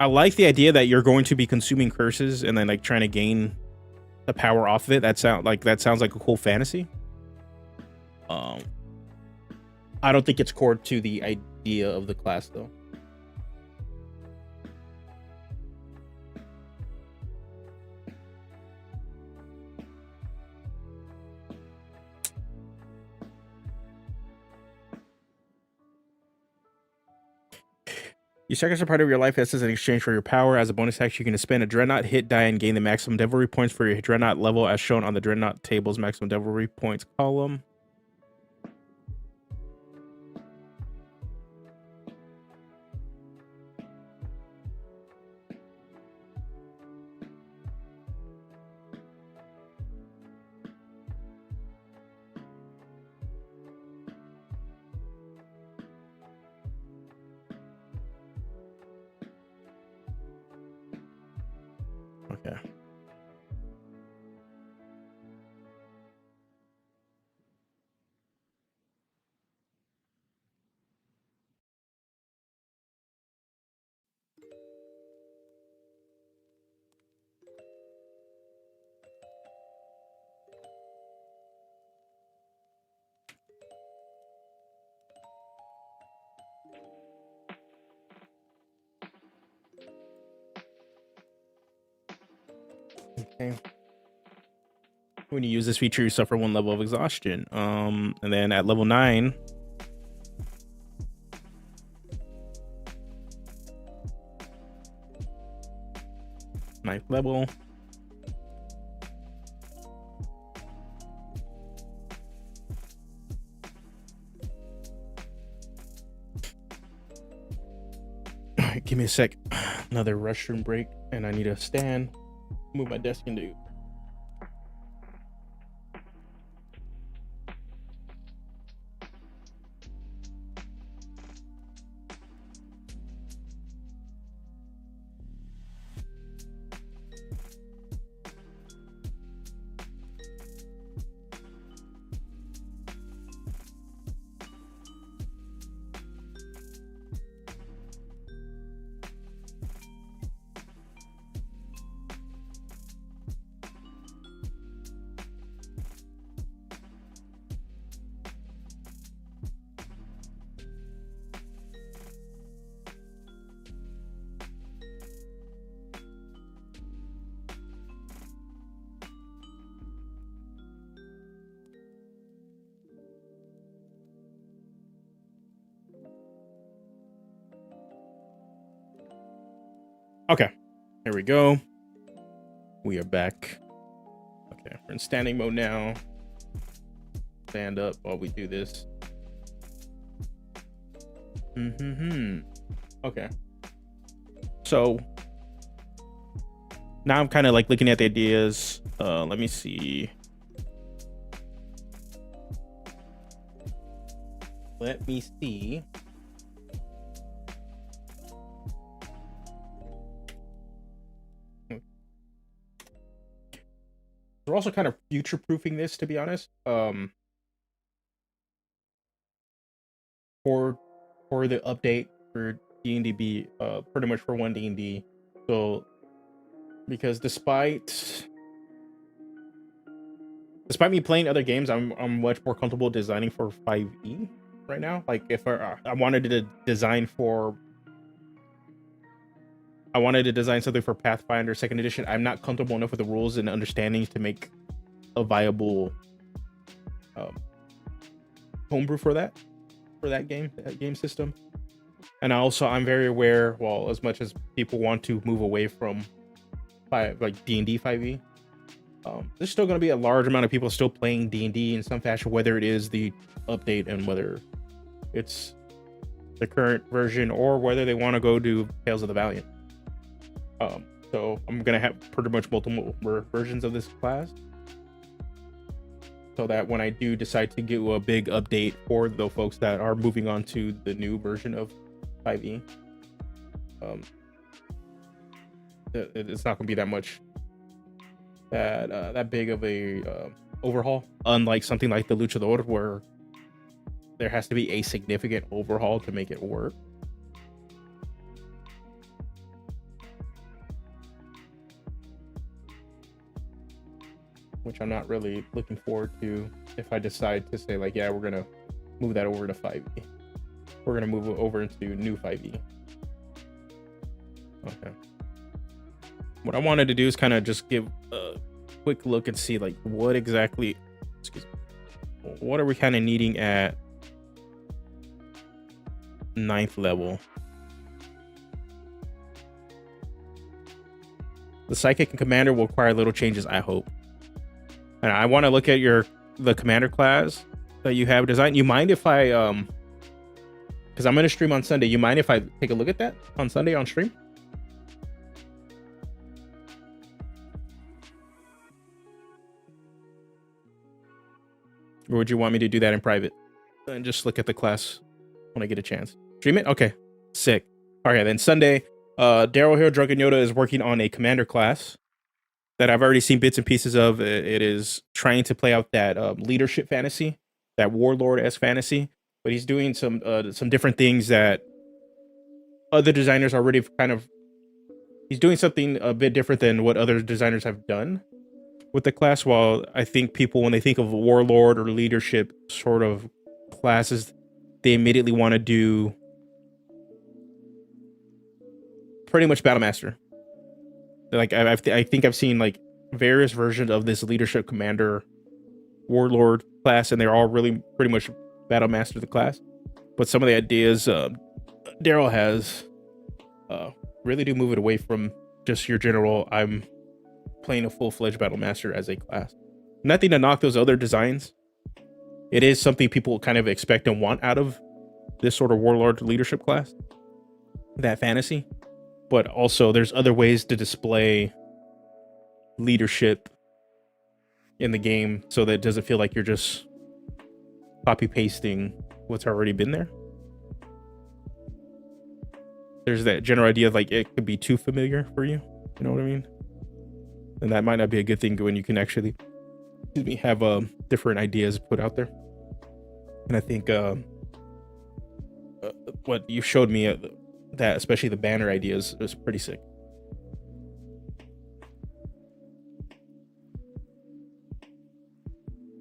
I like the idea that you're going to be consuming curses and then like trying to gain the power off of it. That sounds like a cool fantasy. I don't think it's core to the idea of the class though. You sacrifice a part of your life essence in exchange for your power. As a bonus action, you can spend a Dreadnought hit die and gain the maximum devilry points for your Dreadnought level as shown on the Dreadnought table's maximum devilry points column. Okay. Okay. When you use this feature, you suffer 1 level of exhaustion. And then at level 9, ninth level, Alright, give me a sec. Another restroom break, and I need to stand, move my desk into. Okay, here we go. We are back. Okay, we're in standing mode now. Stand up while we do this. Okay. So now I'm kind of like looking at the ideas. Let me see. We're also kind of future-proofing this, to be honest. For the update for D&D, pretty much for 1 D&D. So, because despite me playing other games, I'm much more comfortable designing for 5e right now. Like if I wanted to design something for Pathfinder 2nd edition, I'm not comfortable enough with the rules and understanding to make a viable homebrew for that game system. And also I'm very aware, well, as much as people want to move away from D&D 5e, there's still going to be a large amount of people still playing D&D in some fashion, whether it is the update and whether it's the current version or whether they want to go do Tales of the Valiant. So I'm gonna have pretty much multiple versions of this class, so that when I do decide to do a big update for the folks that are moving on to the new version of 5e, it's not gonna be that much that big of a overhaul, unlike something like the Luchador, where there has to be a significant overhaul to make it work. Which I'm not really looking forward to if I decide to say, like, yeah, we're gonna move that over to 5e. We're gonna move it over into new 5e. Okay. What I wanted to do is kind of just give a quick look and see, like, what exactly, what are we kind of needing at 9th level. The Psychic and Commander will require little changes, I hope. And I want to look at the Commander class that you have designed. You mind if I because I'm gonna stream on Sunday. You mind if I take a look at that on Sunday on stream? Or would you want me to do that in private and just look at the class when I get a chance? Stream it? Okay, sick. All right, then Sunday, Daryl here, Drunken Yoda, is working on a Commander class that I've already seen bits and pieces of. It is trying to play out that leadership fantasy, that warlord-esque fantasy, but he's doing some different things that other designers already kind of. He's doing something a bit different than what other designers have done with the class. While I think people, when they think of warlord or leadership sort of classes, they immediately want to do pretty much Battlemaster. Like I think I've seen like various versions of this leadership commander warlord class, and they're all really pretty much Battlemaster the class. But some of the ideas Daryl has really do move it away from just your general, I'm playing a full-fledged Battlemaster as a class. Nothing to knock those other designs. It is something people kind of expect and want out of this sort of warlord leadership class, that fantasy. But also there's other ways to display leadership in the game so that it doesn't feel like you're just copy pasting what's already been there. There's that general idea of like it could be too familiar for you. You know what I mean? And that might not be a good thing when you can actually have different ideas put out there. And I think what you showed me, that especially the banner ideas, is pretty sick.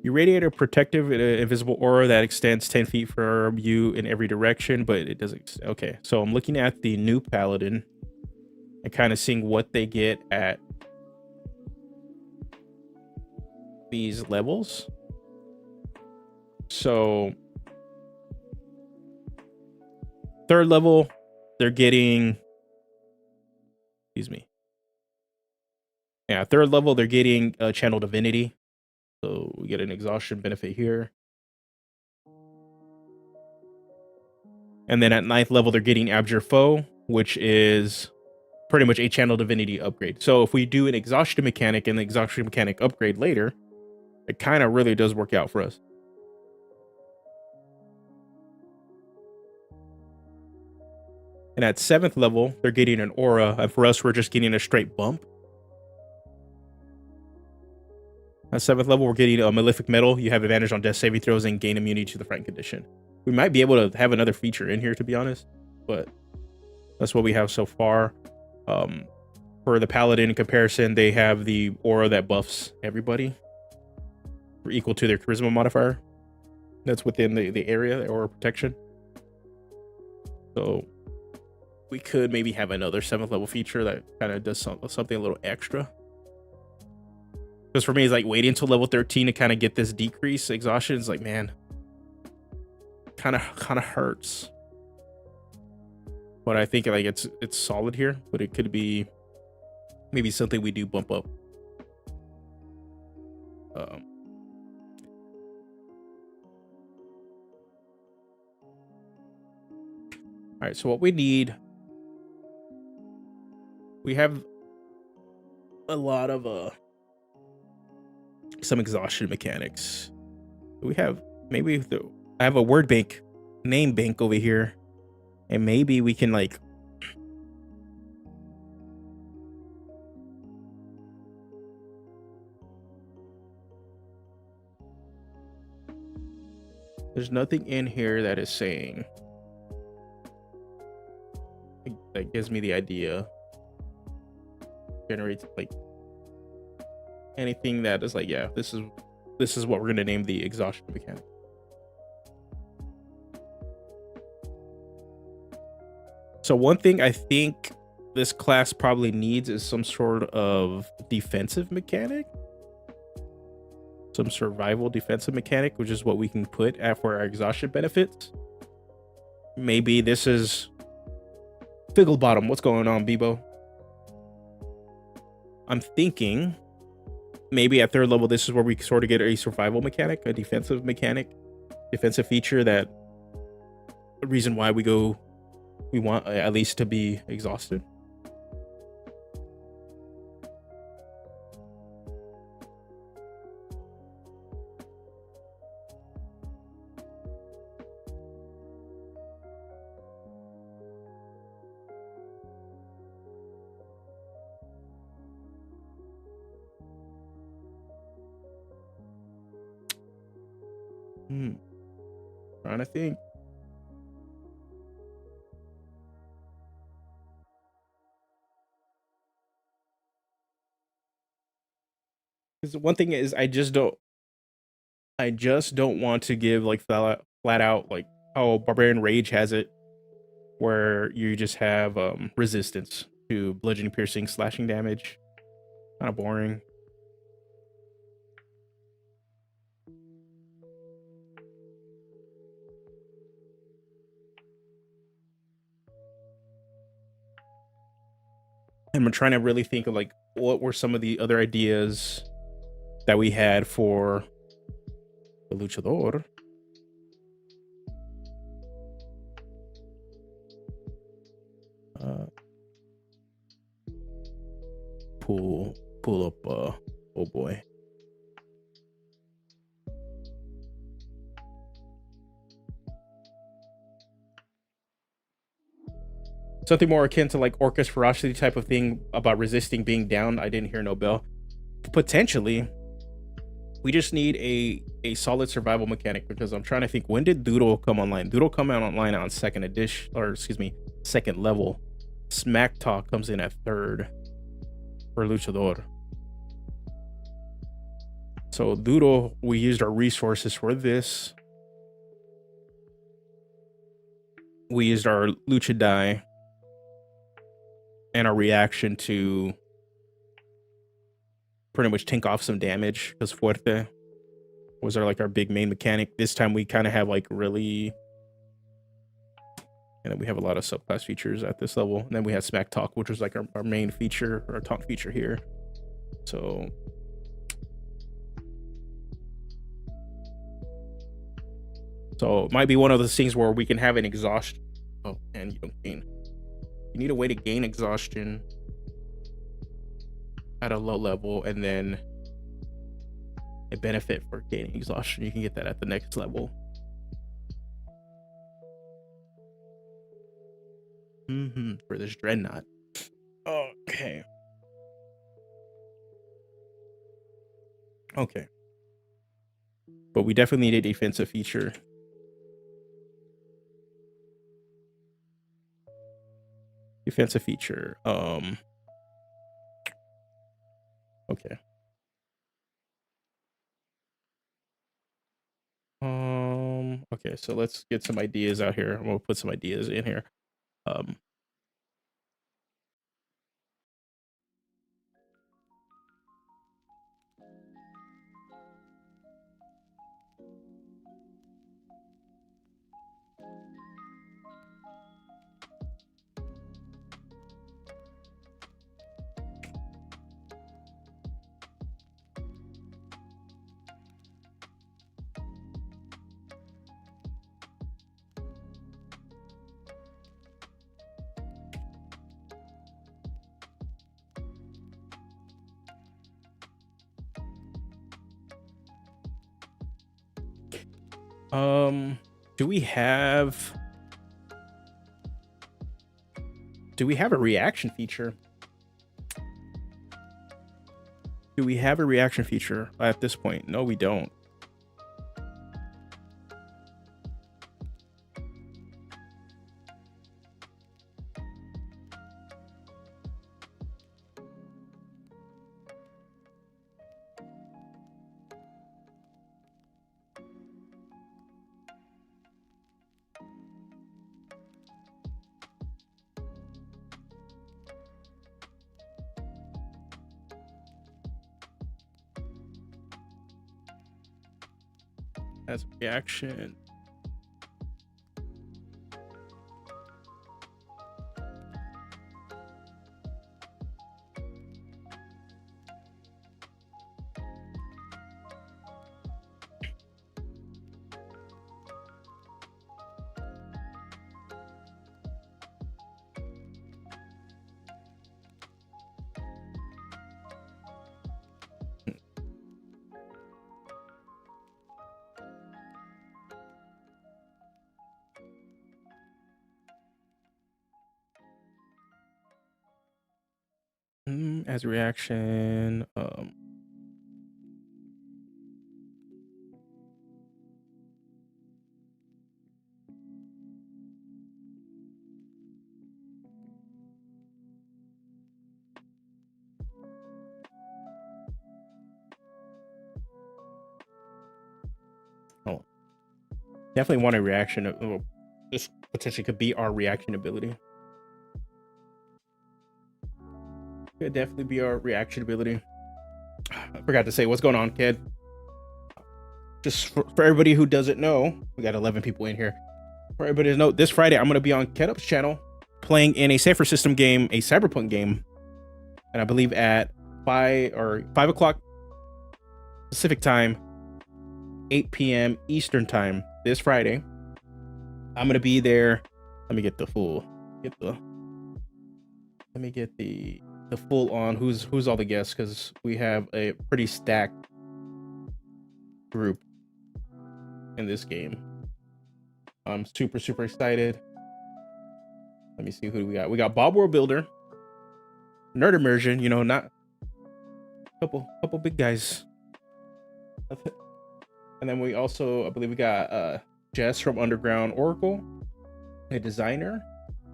You radiate a protective invisible aura that extends 10 feet from you in every direction, but it doesn't. Okay, so I'm looking at the new Paladin and kind of seeing what they get at these levels. So 3rd level, they're getting, excuse me. Yeah, 3rd level, they're getting Channel Divinity. So we get an exhaustion benefit here. And then at 9th level, they're getting Abjure Foe, which is pretty much a Channel Divinity upgrade. So if we do an exhaustion mechanic and the exhaustion mechanic upgrade later, it kind of really does work out for us. And at 7th level, they're getting an aura. And for us, we're just getting a straight bump. At 7th level, we're getting a Malefic Metal. You have advantage on death saving throws and gain immunity to the frightened condition. We might be able to have another feature in here, to be honest, but that's what we have so far. For the Paladin in comparison, they have the aura that buffs everybody for equal to their charisma modifier. That's within the area, the aura protection. So we could maybe have another 7th level feature that kind of does something a little extra. Because for me, it's like waiting until level 13 to kind of get this decrease exhaustion. It's like, man, kind of hurts. But I think like it's solid here, but it could be maybe something we do bump up. All right, so what we need, we have a lot of some exhaustion mechanics. We have maybe I have a word bank, name bank over here, and maybe we can like There's nothing in here that is saying that gives me the idea. Generates like anything that is like, yeah, this is what we're gonna name the exhaustion mechanic. So one thing I think this class probably needs is some sort of defensive mechanic, some survival defensive mechanic, which is what we can put for our exhaustion benefits. Maybe this is Figglebottom. What's going on, Bebo? I'm thinking maybe at 3rd level, this is where we sort of get a survival mechanic, a defensive mechanic, defensive feature. That the reason why we want at least to be exhausted. Trying to think. Because one thing is, I just don't want to give like flat out like how Barbarian Rage has it, where you just have resistance to bludgeoning, piercing, slashing damage. Kind of boring. And I'm trying to really think of like what were some of the other ideas that we had for the Luchador. Pull up oh boy. Something more akin to like Orcus Ferocity type of thing about resisting being down. I didn't hear no bell. Potentially, we just need a solid survival mechanic, because I'm trying to think, when did Doodle come online? Doodle come out online on 2nd edition, or excuse me, 2nd level. Smack Talk comes in at 3rd for Luchador. So Doodle, we used our resources for this. We used our Lucha die and our reaction to pretty much tank off some damage, because Fuerte was our big main mechanic. This time we kind of have like really, and then we have a lot of subclass features at this level. And then we had Smack Talk, which was like our main feature, or our taunt feature here. So it might be one of those things where we can have an exhaustion. Oh, and you don't gain. You need a way to gain exhaustion at a low level, and then a benefit for gaining exhaustion. You can get that at the next level. For this Dreadnought. Okay. But we definitely need a defensive feature. Defensive feature. Okay. Okay, so let's get some ideas out here. I'm gonna put some ideas in here. Do we have a reaction feature? Do we have a reaction feature at this point? No, we don't. as a reaction. As a reaction, definitely want a reaction. Well, this potentially could be our reaction ability. Could definitely be our reaction ability. I forgot to say what's going on, kid. Just for everybody who doesn't know, we got 11 people in here. For everybody to know, this Friday I'm going to be on Ketup's channel playing in a Safer System game, a Cyberpunk game, and I believe at 5 o'clock Pacific time, 8 p.m. Eastern time this Friday. I'm going to be there. Let me get the full on who's all the guests, because we have a pretty stacked group in this game. I'm super excited. Let me see who we got. We got Bob World Builder, Nerd Immersion, you know, not couple big guys. And then we also, I believe we got Jess from Underground Oracle, a designer,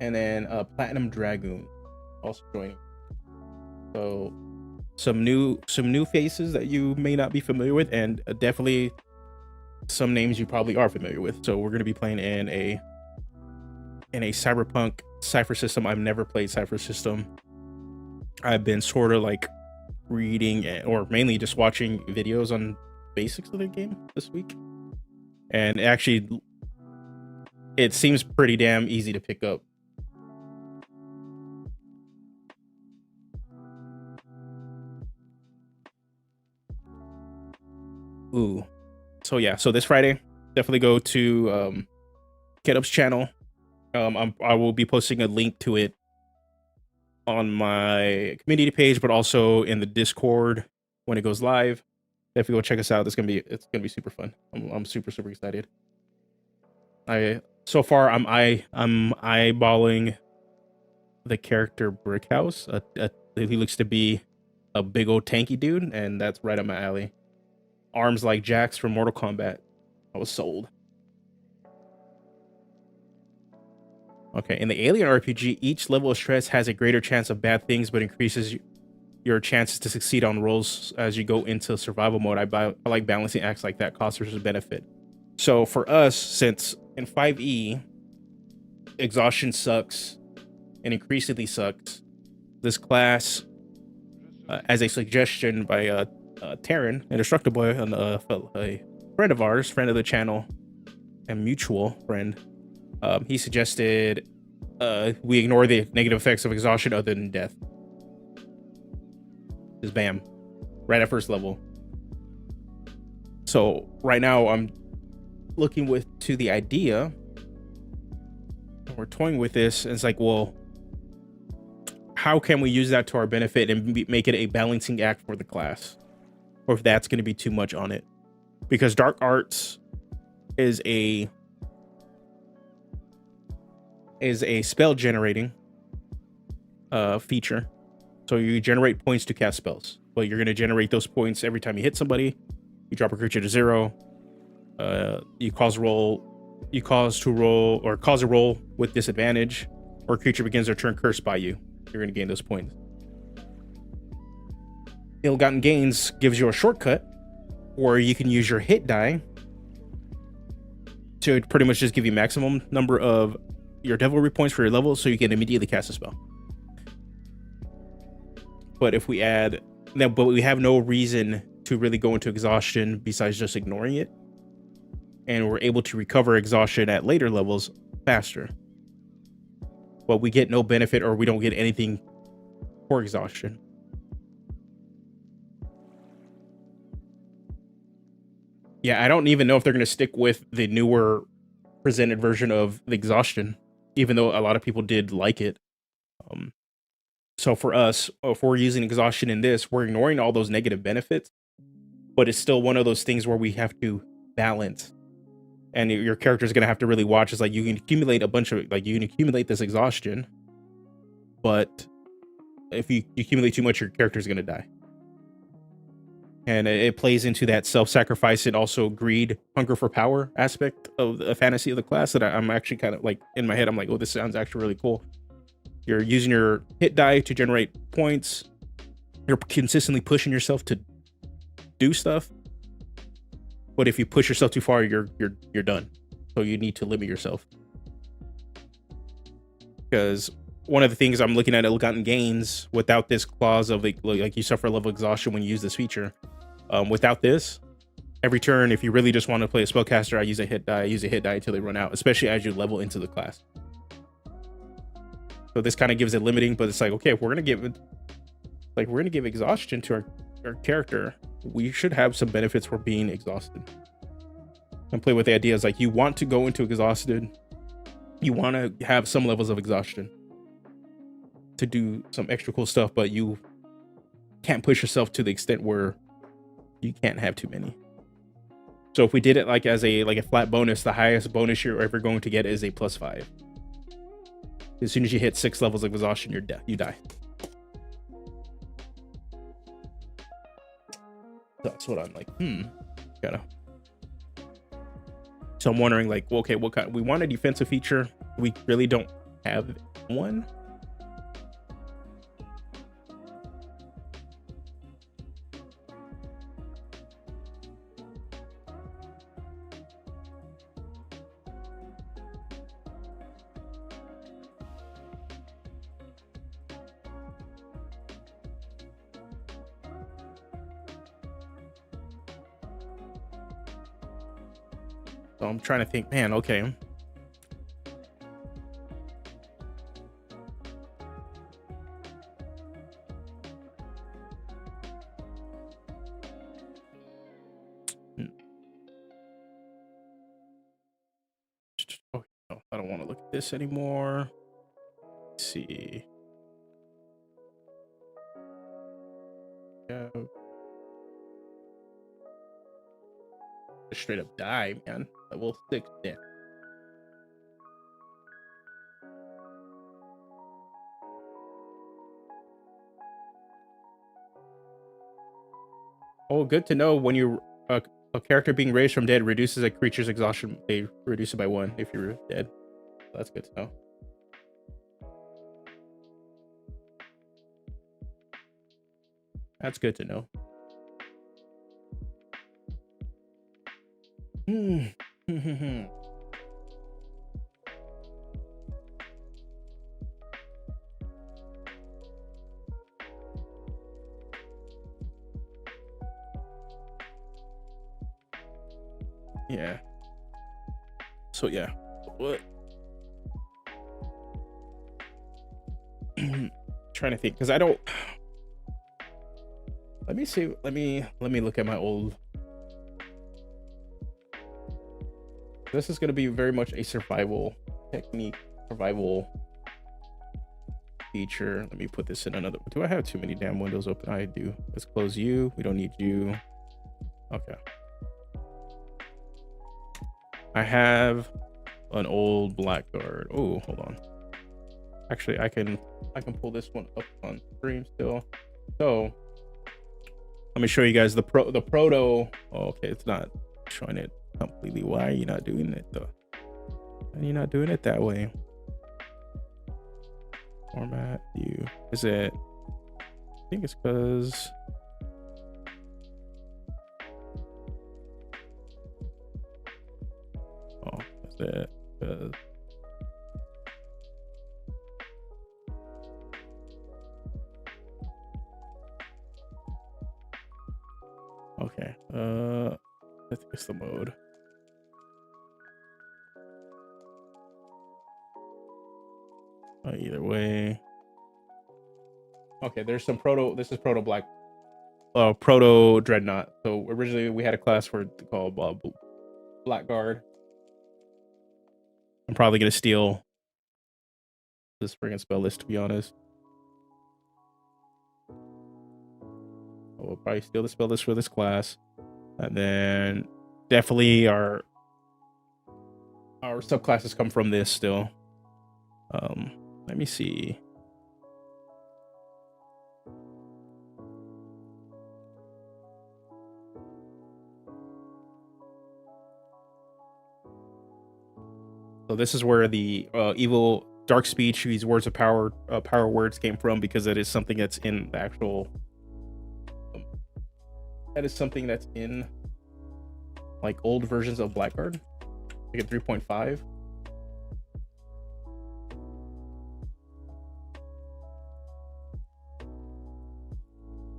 and then Platinum Dragoon also joining. So some new faces that you may not be familiar with, and definitely some names you probably are familiar with. So we're going to be playing in a Cyberpunk Cypher System. I've never played Cypher System. I've been sort of like reading or mainly just watching videos on basics of the game this week, and actually it seems pretty damn easy to pick up. Ooh, so yeah, so this Friday definitely go to Ketup's channel. I will be posting a link to it on my community page, but also in the Discord when it goes live. Definitely go check us out. It's gonna be super fun. I'm super excited. I'm eyeballing the character Brickhouse. He looks to be a big old tanky dude, and that's right up my alley. Arms like Jax from Mortal Kombat. I was sold. Okay, in the Alien RPG, each level of stress has a greater chance of bad things, but increases your chances to succeed on rolls as you go into survival mode. I like balancing acts like that, cost versus benefit. So for us, since in 5e, exhaustion sucks and increasingly sucks, this class, as a suggestion by Taryn, an Indestructible Boy, a friend of ours, friend of the channel, and mutual friend, he suggested we ignore the negative effects of exhaustion other than death. Just bam, right at first level. So right now I'm looking to the idea, we're toying with this, and it's like, well, how can we use that to our benefit and make it a balancing act for the class, or if that's going to be too much on it, because Dark Arts is a spell generating feature. So you generate points to cast spells, but you're going to generate those points every time you hit somebody. You drop a creature to 0. You cause a roll with disadvantage, or a creature begins their turn cursed by you. You're going to gain those points. Ill-gotten gains gives you a shortcut, or you can use your hit die to pretty much just give you maximum number of your devilry points for your level, so you can immediately cast a spell. But if we add that, but we have no reason to really go into exhaustion besides just ignoring it. and we're able to recover exhaustion at later levels faster. But we get no benefit, or we don't get anything for exhaustion. Yeah, I don't even know if they're going to stick with the newer presented version of the exhaustion, even though a lot of people did like it. So for us, if we're using exhaustion in this, we're ignoring all those negative benefits, but it's still one of those things where we have to balance. And your character is going to have to really watch. It's like you can accumulate a bunch of, like, you can accumulate this exhaustion, but if you accumulate too much, your character is going to die. And it plays into that self-sacrifice and also greed, hunger for power aspect of the fantasy of the class that I'm actually kind of like, in my head, I'm like, oh, this sounds actually really cool. You're using your hit die to generate points. You're consistently pushing yourself to do stuff. But if you push yourself too far, you're done. So you need to limit yourself. Because one of the things I'm looking at ill-gotten gains without this clause of like you suffer a level of exhaustion when you use this feature. Without this, every turn, if you really just want to play a spellcaster, I use a hit die. I use a hit die until they run out, especially as you level into the class. So this kind of gives it limiting, but it's like, okay, if we're gonna give it, like, we're gonna give exhaustion to our character, we should have some benefits for being exhausted. And play with the ideas like you want to go into exhausted, you want to have some levels of exhaustion to do some extra cool stuff, but you can't push yourself to the extent where you can't have too many. So if we did it like as a flat bonus, the highest bonus you're ever going to get is a +5. As soon as you hit 6 levels of exhaustion, you die. That's what I'm like, gotta. So I'm wondering, like, well, okay, what kind? We want a defensive feature. We really don't have one. So I'm trying to think, man, okay. Oh, no, I don't want to look at this anymore. Let's see. Yeah. Just straight up die, man. Level 6 death. Oh, good to know. When you a character being raised from dead reduces a creature's exhaustion. They reduce it by 1 if you're dead. That's good to know. That's good to know. Yeah. So yeah. What? Trying to think, because I don't. Let me see. Let me look at my old. This is going to be very much a survival technique, survival feature. Let me put this in another. Do I have too many damn windows open? I do. Let's close you. We don't need you. Okay. I have an old blackguard. Oh, hold on. Actually, I can pull this one up on stream still. So let me show you guys the proto. Oh, okay, it's not showing it completely. Why are you not doing it though? Why are you not doing it that way? Format view. Is it? I think it's because. Oh, is it? Because. Okay. I think it's the mode. Either way. Okay, there's some this is proto Dreadnought. So originally we had a class called Blackguard. I'm probably gonna steal this friggin' spell list, to be honest. We'll probably steal the spell list for this class. And then definitely our subclasses come from this still. Let me see. So this is where the evil dark speech, these words of power, power words came from, because that is something that's in the actual. That is something that's in like old versions of Blackguard, like at 3.5.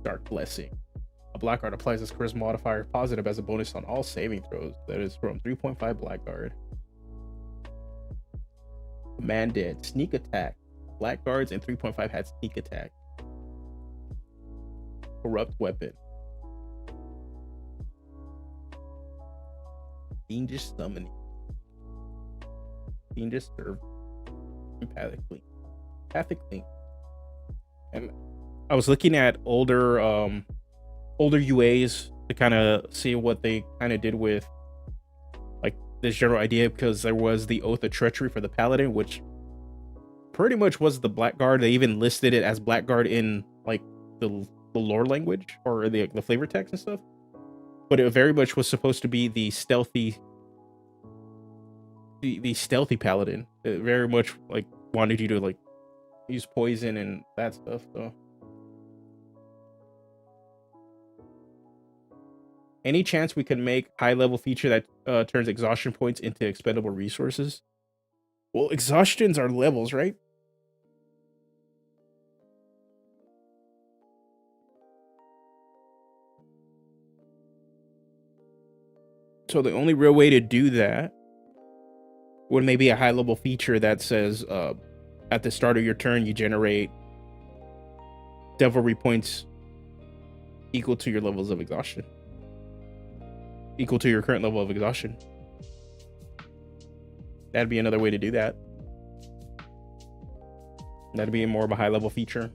Dark Blessing. A Blackguard applies this charisma modifier positive as a bonus on all saving throws. That is from 3.5 Blackguard. Man Dead. Sneak attack. Blackguards in 3.5 had sneak attack. Corrupt weapon. Fiendish summoning. Fiendish serve. Empathic link. Empathic link. And I was looking at older UAs to kind of see what they kind of did with like this general idea, because there was the Oath of Treachery for the Paladin, which pretty much was the Blackguard. They even listed it as Blackguard in like the lore language or the flavor text and stuff. But it very much was supposed to be the stealthy paladin. It very much like wanted you to like use poison and that stuff. So any chance we can make high level feature that turns exhaustion points into expendable resources? Well, exhaustions are levels, right? So the only real way to do that would maybe a high level feature that says at the start of your turn you generate devilry points equal to your levels of exhaustion, equal to your current level of exhaustion. That'd be another way to do that. That'd be more of a high level feature.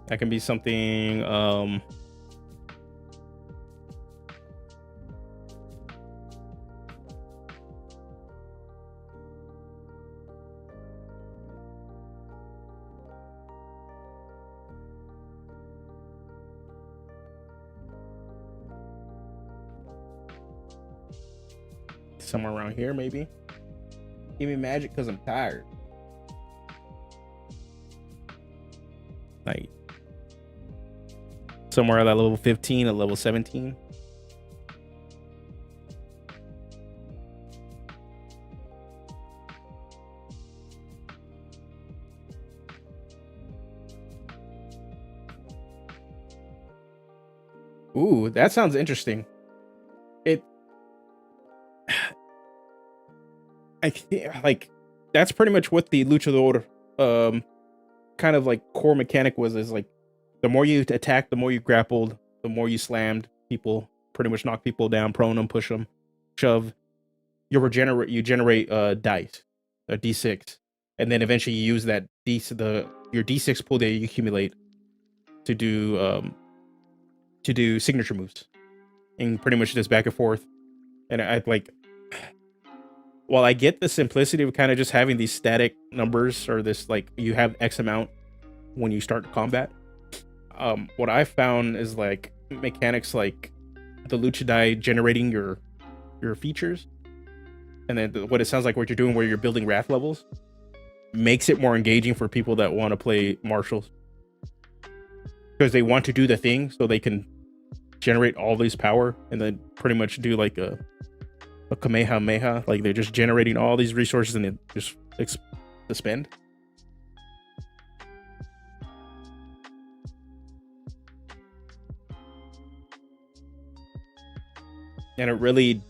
That can be something somewhere around here, maybe. Give me magic because I'm tired. Like somewhere at that level 15 or level 17. Ooh, that sounds interesting. I think like that's pretty much what the Luchador kind of like core mechanic was, is like the more you attack, the more you grappled, the more you slammed people, pretty much knock people down, prone them, push them, shove. You generate dice, a d6, and then eventually you use that your d6 pool that you accumulate to do signature moves, and pretty much just back and forth. And I like, while I get the simplicity of kind of just having these static numbers, or this like you have X amount when you start combat, what I found is like mechanics like the Lucha die generating your features, and then what it sounds like what you're doing where you're building wrath levels makes it more engaging for people that want to play martials, because they want to do the thing so they can generate all this power and then pretty much do like a kamehameha, like they're just generating all these resources and it just to spend. And it really,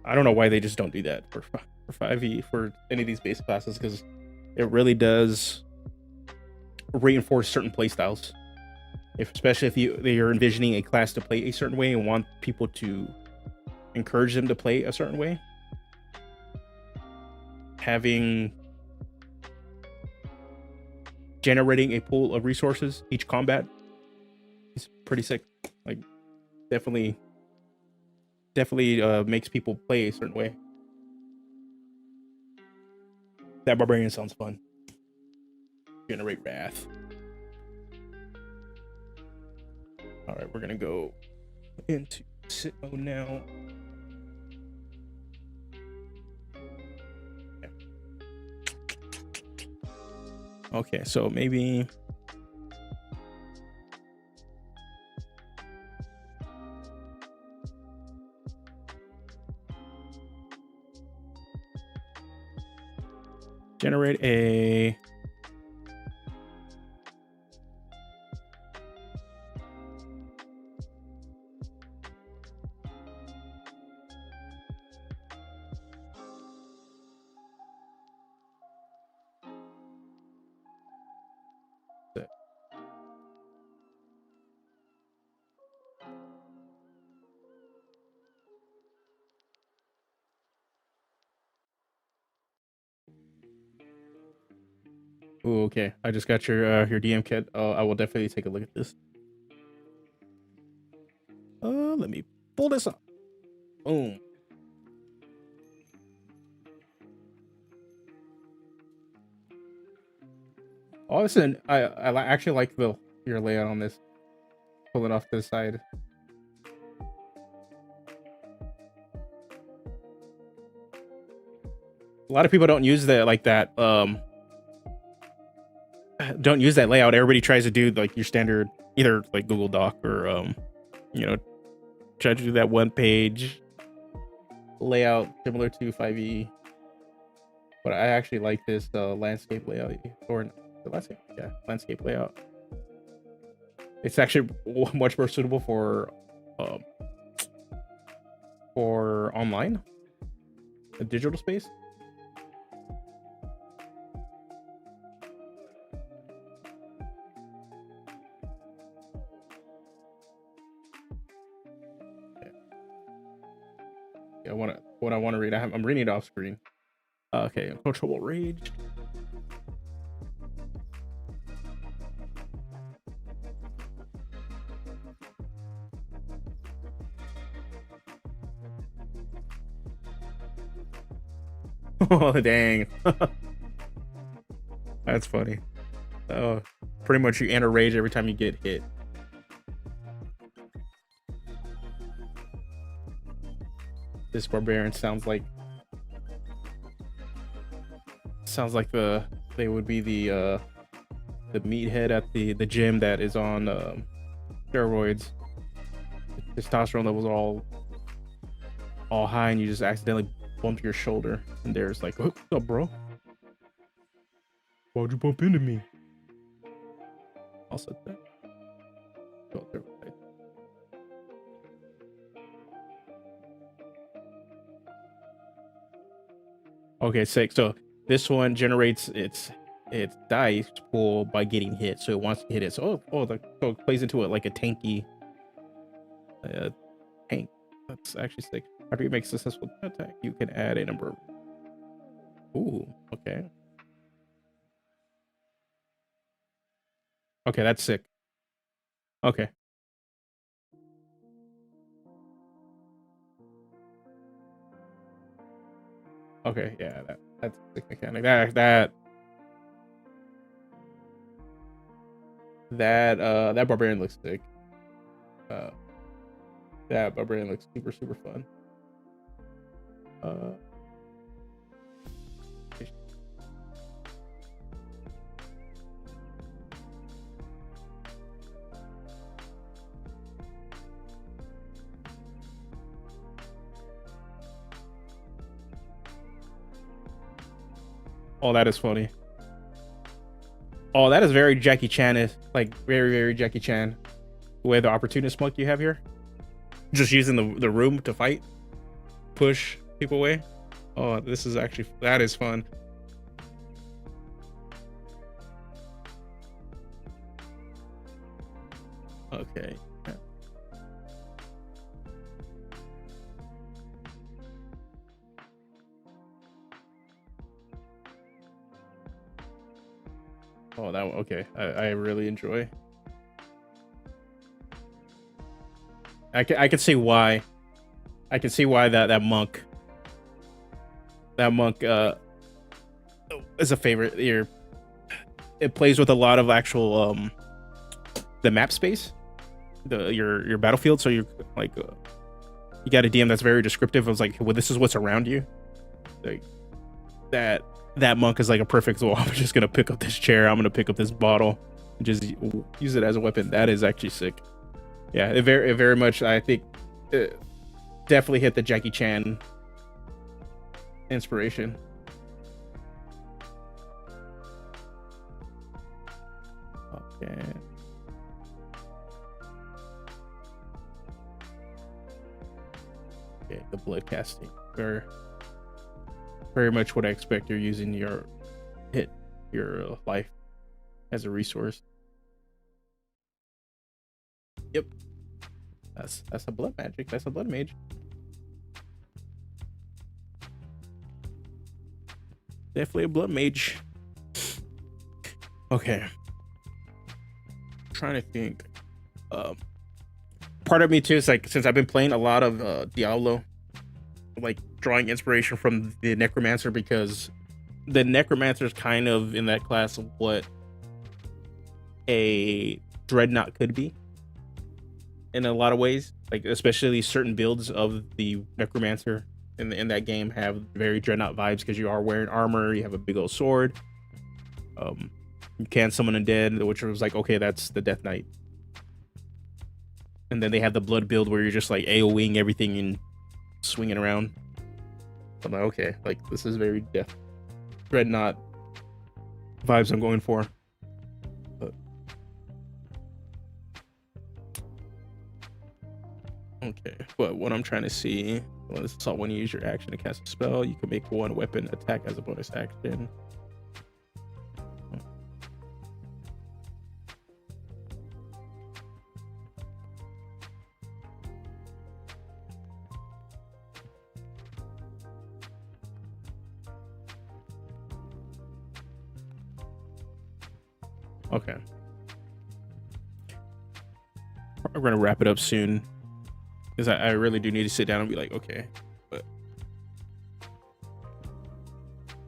I don't know why they just don't do that for 5e for any of these base classes, because it really does reinforce certain play styles. Especially if you're envisioning a class to play a certain way and want people to encourage them to play a certain way. Generating a pool of resources each combat is pretty sick. Like definitely makes people play a certain way. That barbarian sounds fun. Generate wrath. All right, we're gonna go into sit mode now. Okay, so maybe generate a Ooh, okay. I just got your DM kit. I will definitely take a look at this. Let me pull this up. Boom. Oh, listen, I actually like your layout on this. Pull it off to the side. A lot of people don't use that like that. Don't use that layout. Everybody tries to do like your standard, either like Google Doc or try to do that one page layout similar to 5e. But I actually like this landscape layout, or the landscape layout. It's actually much more suitable for online, a digital space. What I want to read. I'm reading it off screen. Okay, uncontrollable rage. Oh dang. That's funny. Oh, pretty much you enter rage every time you get hit. This barbarian sounds like they would be the meathead at the gym that is on steroids. Testosterone levels are all high, and you just accidentally bump your shoulder, and there's like, what's up, bro? Why'd you bump into me? I'll set that. Oh, there we go. Okay, sick. So this one generates its dice pool by getting hit, so it wants to hit it. So so it plays into it like a tanky tank. That's actually sick. After you make a successful attack, you can add a number. Ooh, okay. Okay, that's sick. Okay. Okay, yeah, that's a sick mechanic. That barbarian looks sick. That barbarian looks super fun. Oh, that is funny. Oh, that is very Jackie Chan, like very, very Jackie Chan. The way the opportunist monk you have here, just using the room to fight, push people away. Oh, this is actually, that is fun. Okay. Oh, that one, okay. I really enjoy. I can see why. I can see why that monk is a favorite here. It plays with a lot of actual the map space, your battlefield. So you're like you got a DM that's very descriptive. It was like, well, this is what's around you. Like that monk is like a perfect. Well, I'm just gonna pick up this chair. I'm gonna pick up this bottle and just use it as a weapon. That is actually sick. Yeah, it very much. I think it definitely hit the Jackie Chan inspiration. Okay. Okay, the blood casting. Very much what I expect. You're using your life as a resource. Yep. That's a blood magic. That's a blood mage. Definitely a blood mage. Okay. Trying to think. Part of me too is like, since I've been playing a lot of Diablo, like drawing inspiration from the Necromancer, because the Necromancer is kind of in that class of what a Dreadnought could be in a lot of ways. Like especially certain builds of the Necromancer in that game have very Dreadnought vibes, because you are wearing armor, you have a big old sword, you can summon undead, which was like, okay, that's the Death Knight. And then they have the blood build where you're just like AoEing everything and swinging around. I'm like, okay, like this is very Dreadnought vibes I'm going for. But okay, but what I'm trying to see, well, this is all when you use your action to cast a spell, you can make one weapon attack as a bonus action. Okay. We're gonna wrap it up soon, because I really do need to sit down and be like, okay, but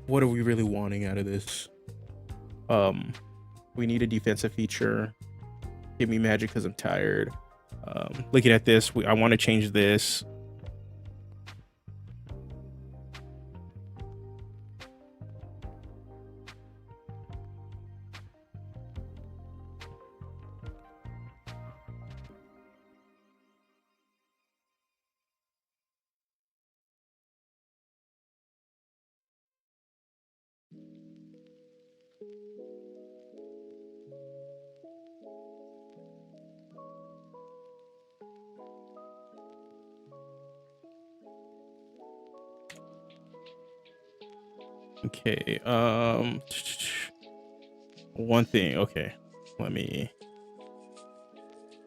what are we really wanting out of this? We need a defensive feature. Give me magic because I'm tired. Looking at this, I want to change this. Okay, one thing. Okay, let me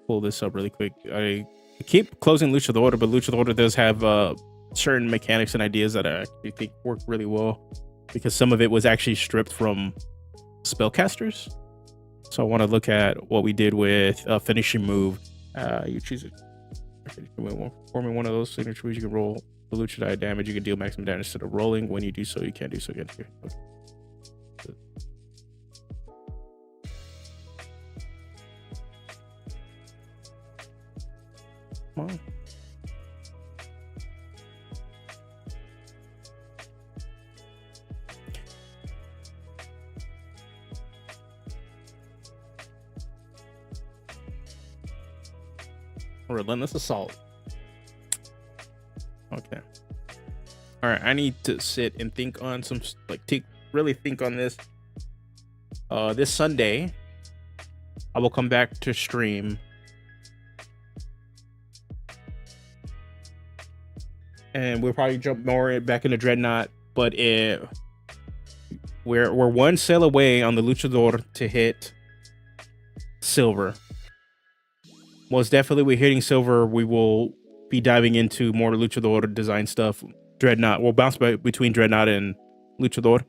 pull this up really quick. I keep closing Luchador, but Luchador does have certain mechanics and ideas that I actually think work really well, because some of it was actually stripped from spellcasters. So I want to look at what we did with finishing move. You choose it. Performing one of those signature moves, you can roll the Lucha die damage. You can deal maximum damage instead of rolling. When you do so, you can't do so again. Here. Okay. Come on. Relentless assault. Okay. All right. I need to sit and think on some, like, really think on this. This Sunday, I will come back to stream. And we'll probably jump more back into Dreadnought, but we're one sale away on the Luchador to hit silver. Most definitely, we're hitting silver. We will be diving into more Luchador design stuff. Dreadnought. We'll bounce between Dreadnought and Luchador,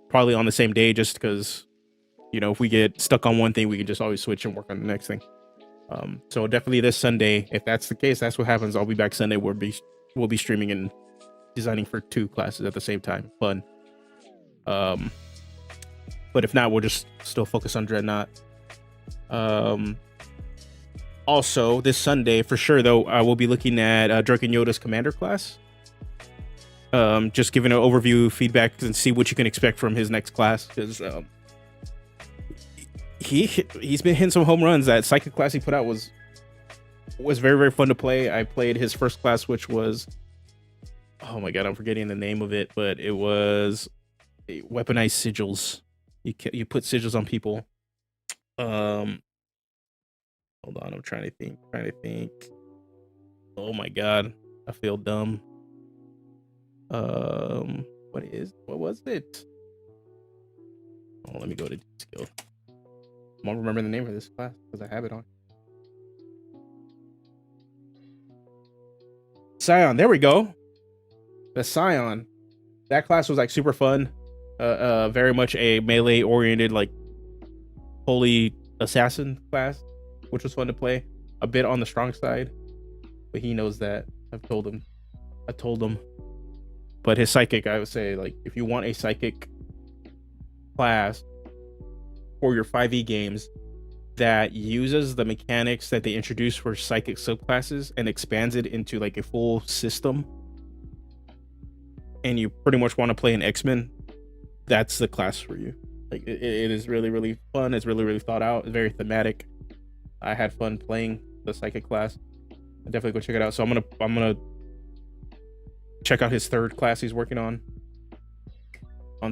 probably on the same day, just because, you know, if we get stuck on one thing, we can just always switch and work on the next thing. So definitely this Sunday, if that's the case, that's what happens. I'll be back Sunday. We'll be streaming and designing for 2 classes at the same time. Fun. But if not, we'll just still focus on Dreadnought. Also, this Sunday, for sure, though, I will be looking at Drunken Yoda's Commander class. Just giving an overview, feedback, and see what you can expect from his next class. Because he's been hitting some home runs. That Psychic class he put out was very, very fun to play. I played his first class, which was... Oh my god, I'm forgetting the name of it, but it was weaponized sigils. You put sigils on people. Hold on, I'm trying to think. Oh my god, I feel dumb. What was it? Oh, let me go to skill. I won't remember the name of this class because I have it on. Scion, there we go. The Scion. That class was like super fun. Very much a melee oriented, like holy assassin class, which was fun to play. A bit on the strong side, but he knows that. I told him. But his psychic, I would say, like, if you want a psychic class for your 5e games that uses the mechanics that they introduced for psychic subclasses and expands it into like a full system, and you pretty much want to play an X-Men, that's the class for you. Like, it is really, really fun. It's really, really thought out. It's very thematic. I had fun playing the psychic class. I definitely go check it out. So I'm gonna check out his 3rd class he's working on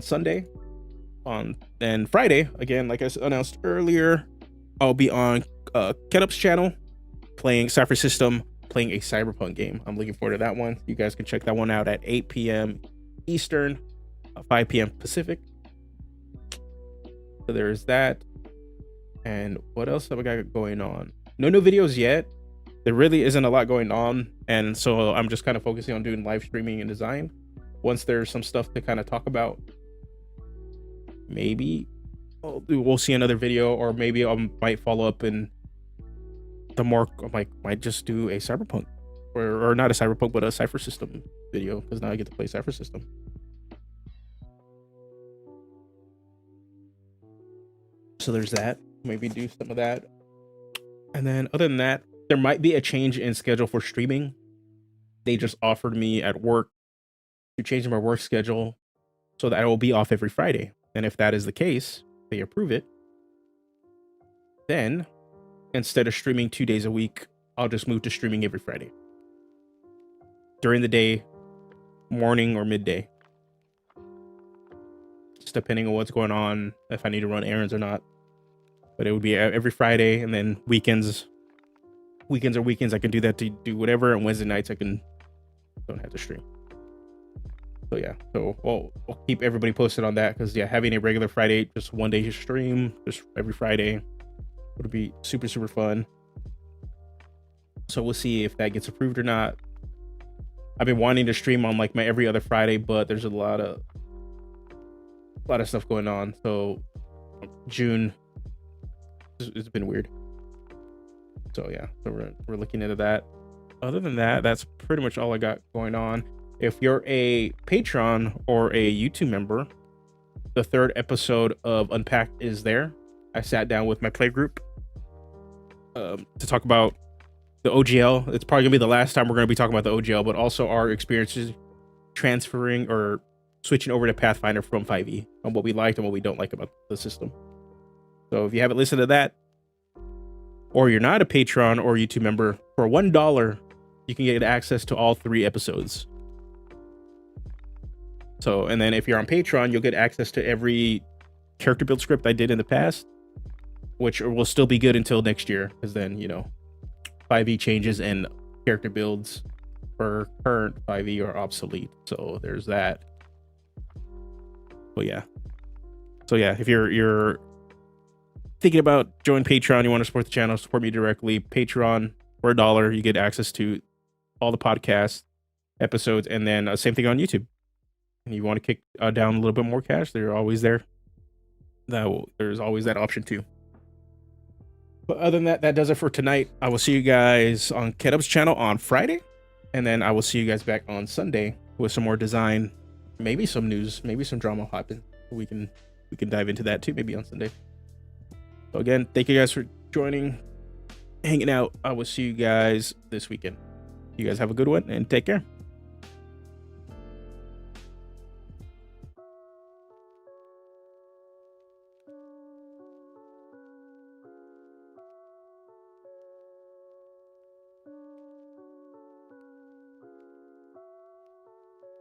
Sunday. And Friday, again, like I announced earlier, I'll be on Ketup's channel playing Cypher System, playing a Cyberpunk game. I'm looking forward to that one. You guys can check that one out at 8 p.m. Eastern, 5 p.m. Pacific. So there's that. And what else have I got going on? No new videos yet. There really isn't a lot going on, and so I'm just kind of focusing on doing live streaming and design. Once there's some stuff to kind of talk about, maybe we'll see another video, or maybe I might follow up in the more, might just do a Cyberpunk, or not a Cyberpunk, but a Cypher System video, because now I get to play Cypher System. So there's that. Maybe do some of that. And then other than that, there might be a change in schedule for streaming. They just offered me at work to change my work schedule so that I will be off every Friday. And if that is the case, they approve it, then instead of streaming 2 days a week, I'll just move to streaming every Friday. During the day, morning or midday. Just depending on what's going on, if I need to run errands or not. But it would be every Friday, and then weekends are weekends. I can do that to do whatever, and Wednesday nights don't have to stream. So yeah, so we'll keep everybody posted on that, because yeah, having a regular Friday, just one day stream, just every Friday, would be super, super fun. So we'll see if that gets approved or not. I've been wanting to stream on like my every other Friday, but there's a lot of stuff going on. So June, it's been weird. So yeah, so we're looking into that. Other than that, that's pretty much all I got going on. If you're a Patreon or a YouTube member, the 3rd episode of Unpacked is there. I sat down with my play group to talk about the OGL. It's probably gonna be the last time we're gonna be talking about the OGL, but also our experiences transferring or switching over to Pathfinder from 5e, on what we liked and what we don't like about the system. So if you haven't listened to that, or you're not a Patreon or YouTube member, for $1, you can get access to all 3 episodes. So, and then if you're on Patreon, you'll get access to every character build script I did in the past, which will still be good until next year, because then, you know, 5e changes and character builds for current 5e are obsolete. So there's that. But yeah. So yeah, if you're thinking about joining Patreon, you want to support the channel, support me directly, Patreon for $1, you get access to all the podcast episodes, and then same thing on YouTube. And you want to kick down a little bit more cash, they're always there. There's always that option too. But other than that, that does it for tonight. I will see you guys on Ketup's channel on Friday, and then I will see you guys back on Sunday with some more design, maybe some news, maybe some drama happen. We can dive into that too, maybe on Sunday. So again, thank you guys for joining, hanging out. I will see you guys this weekend. You guys have a good one and take care.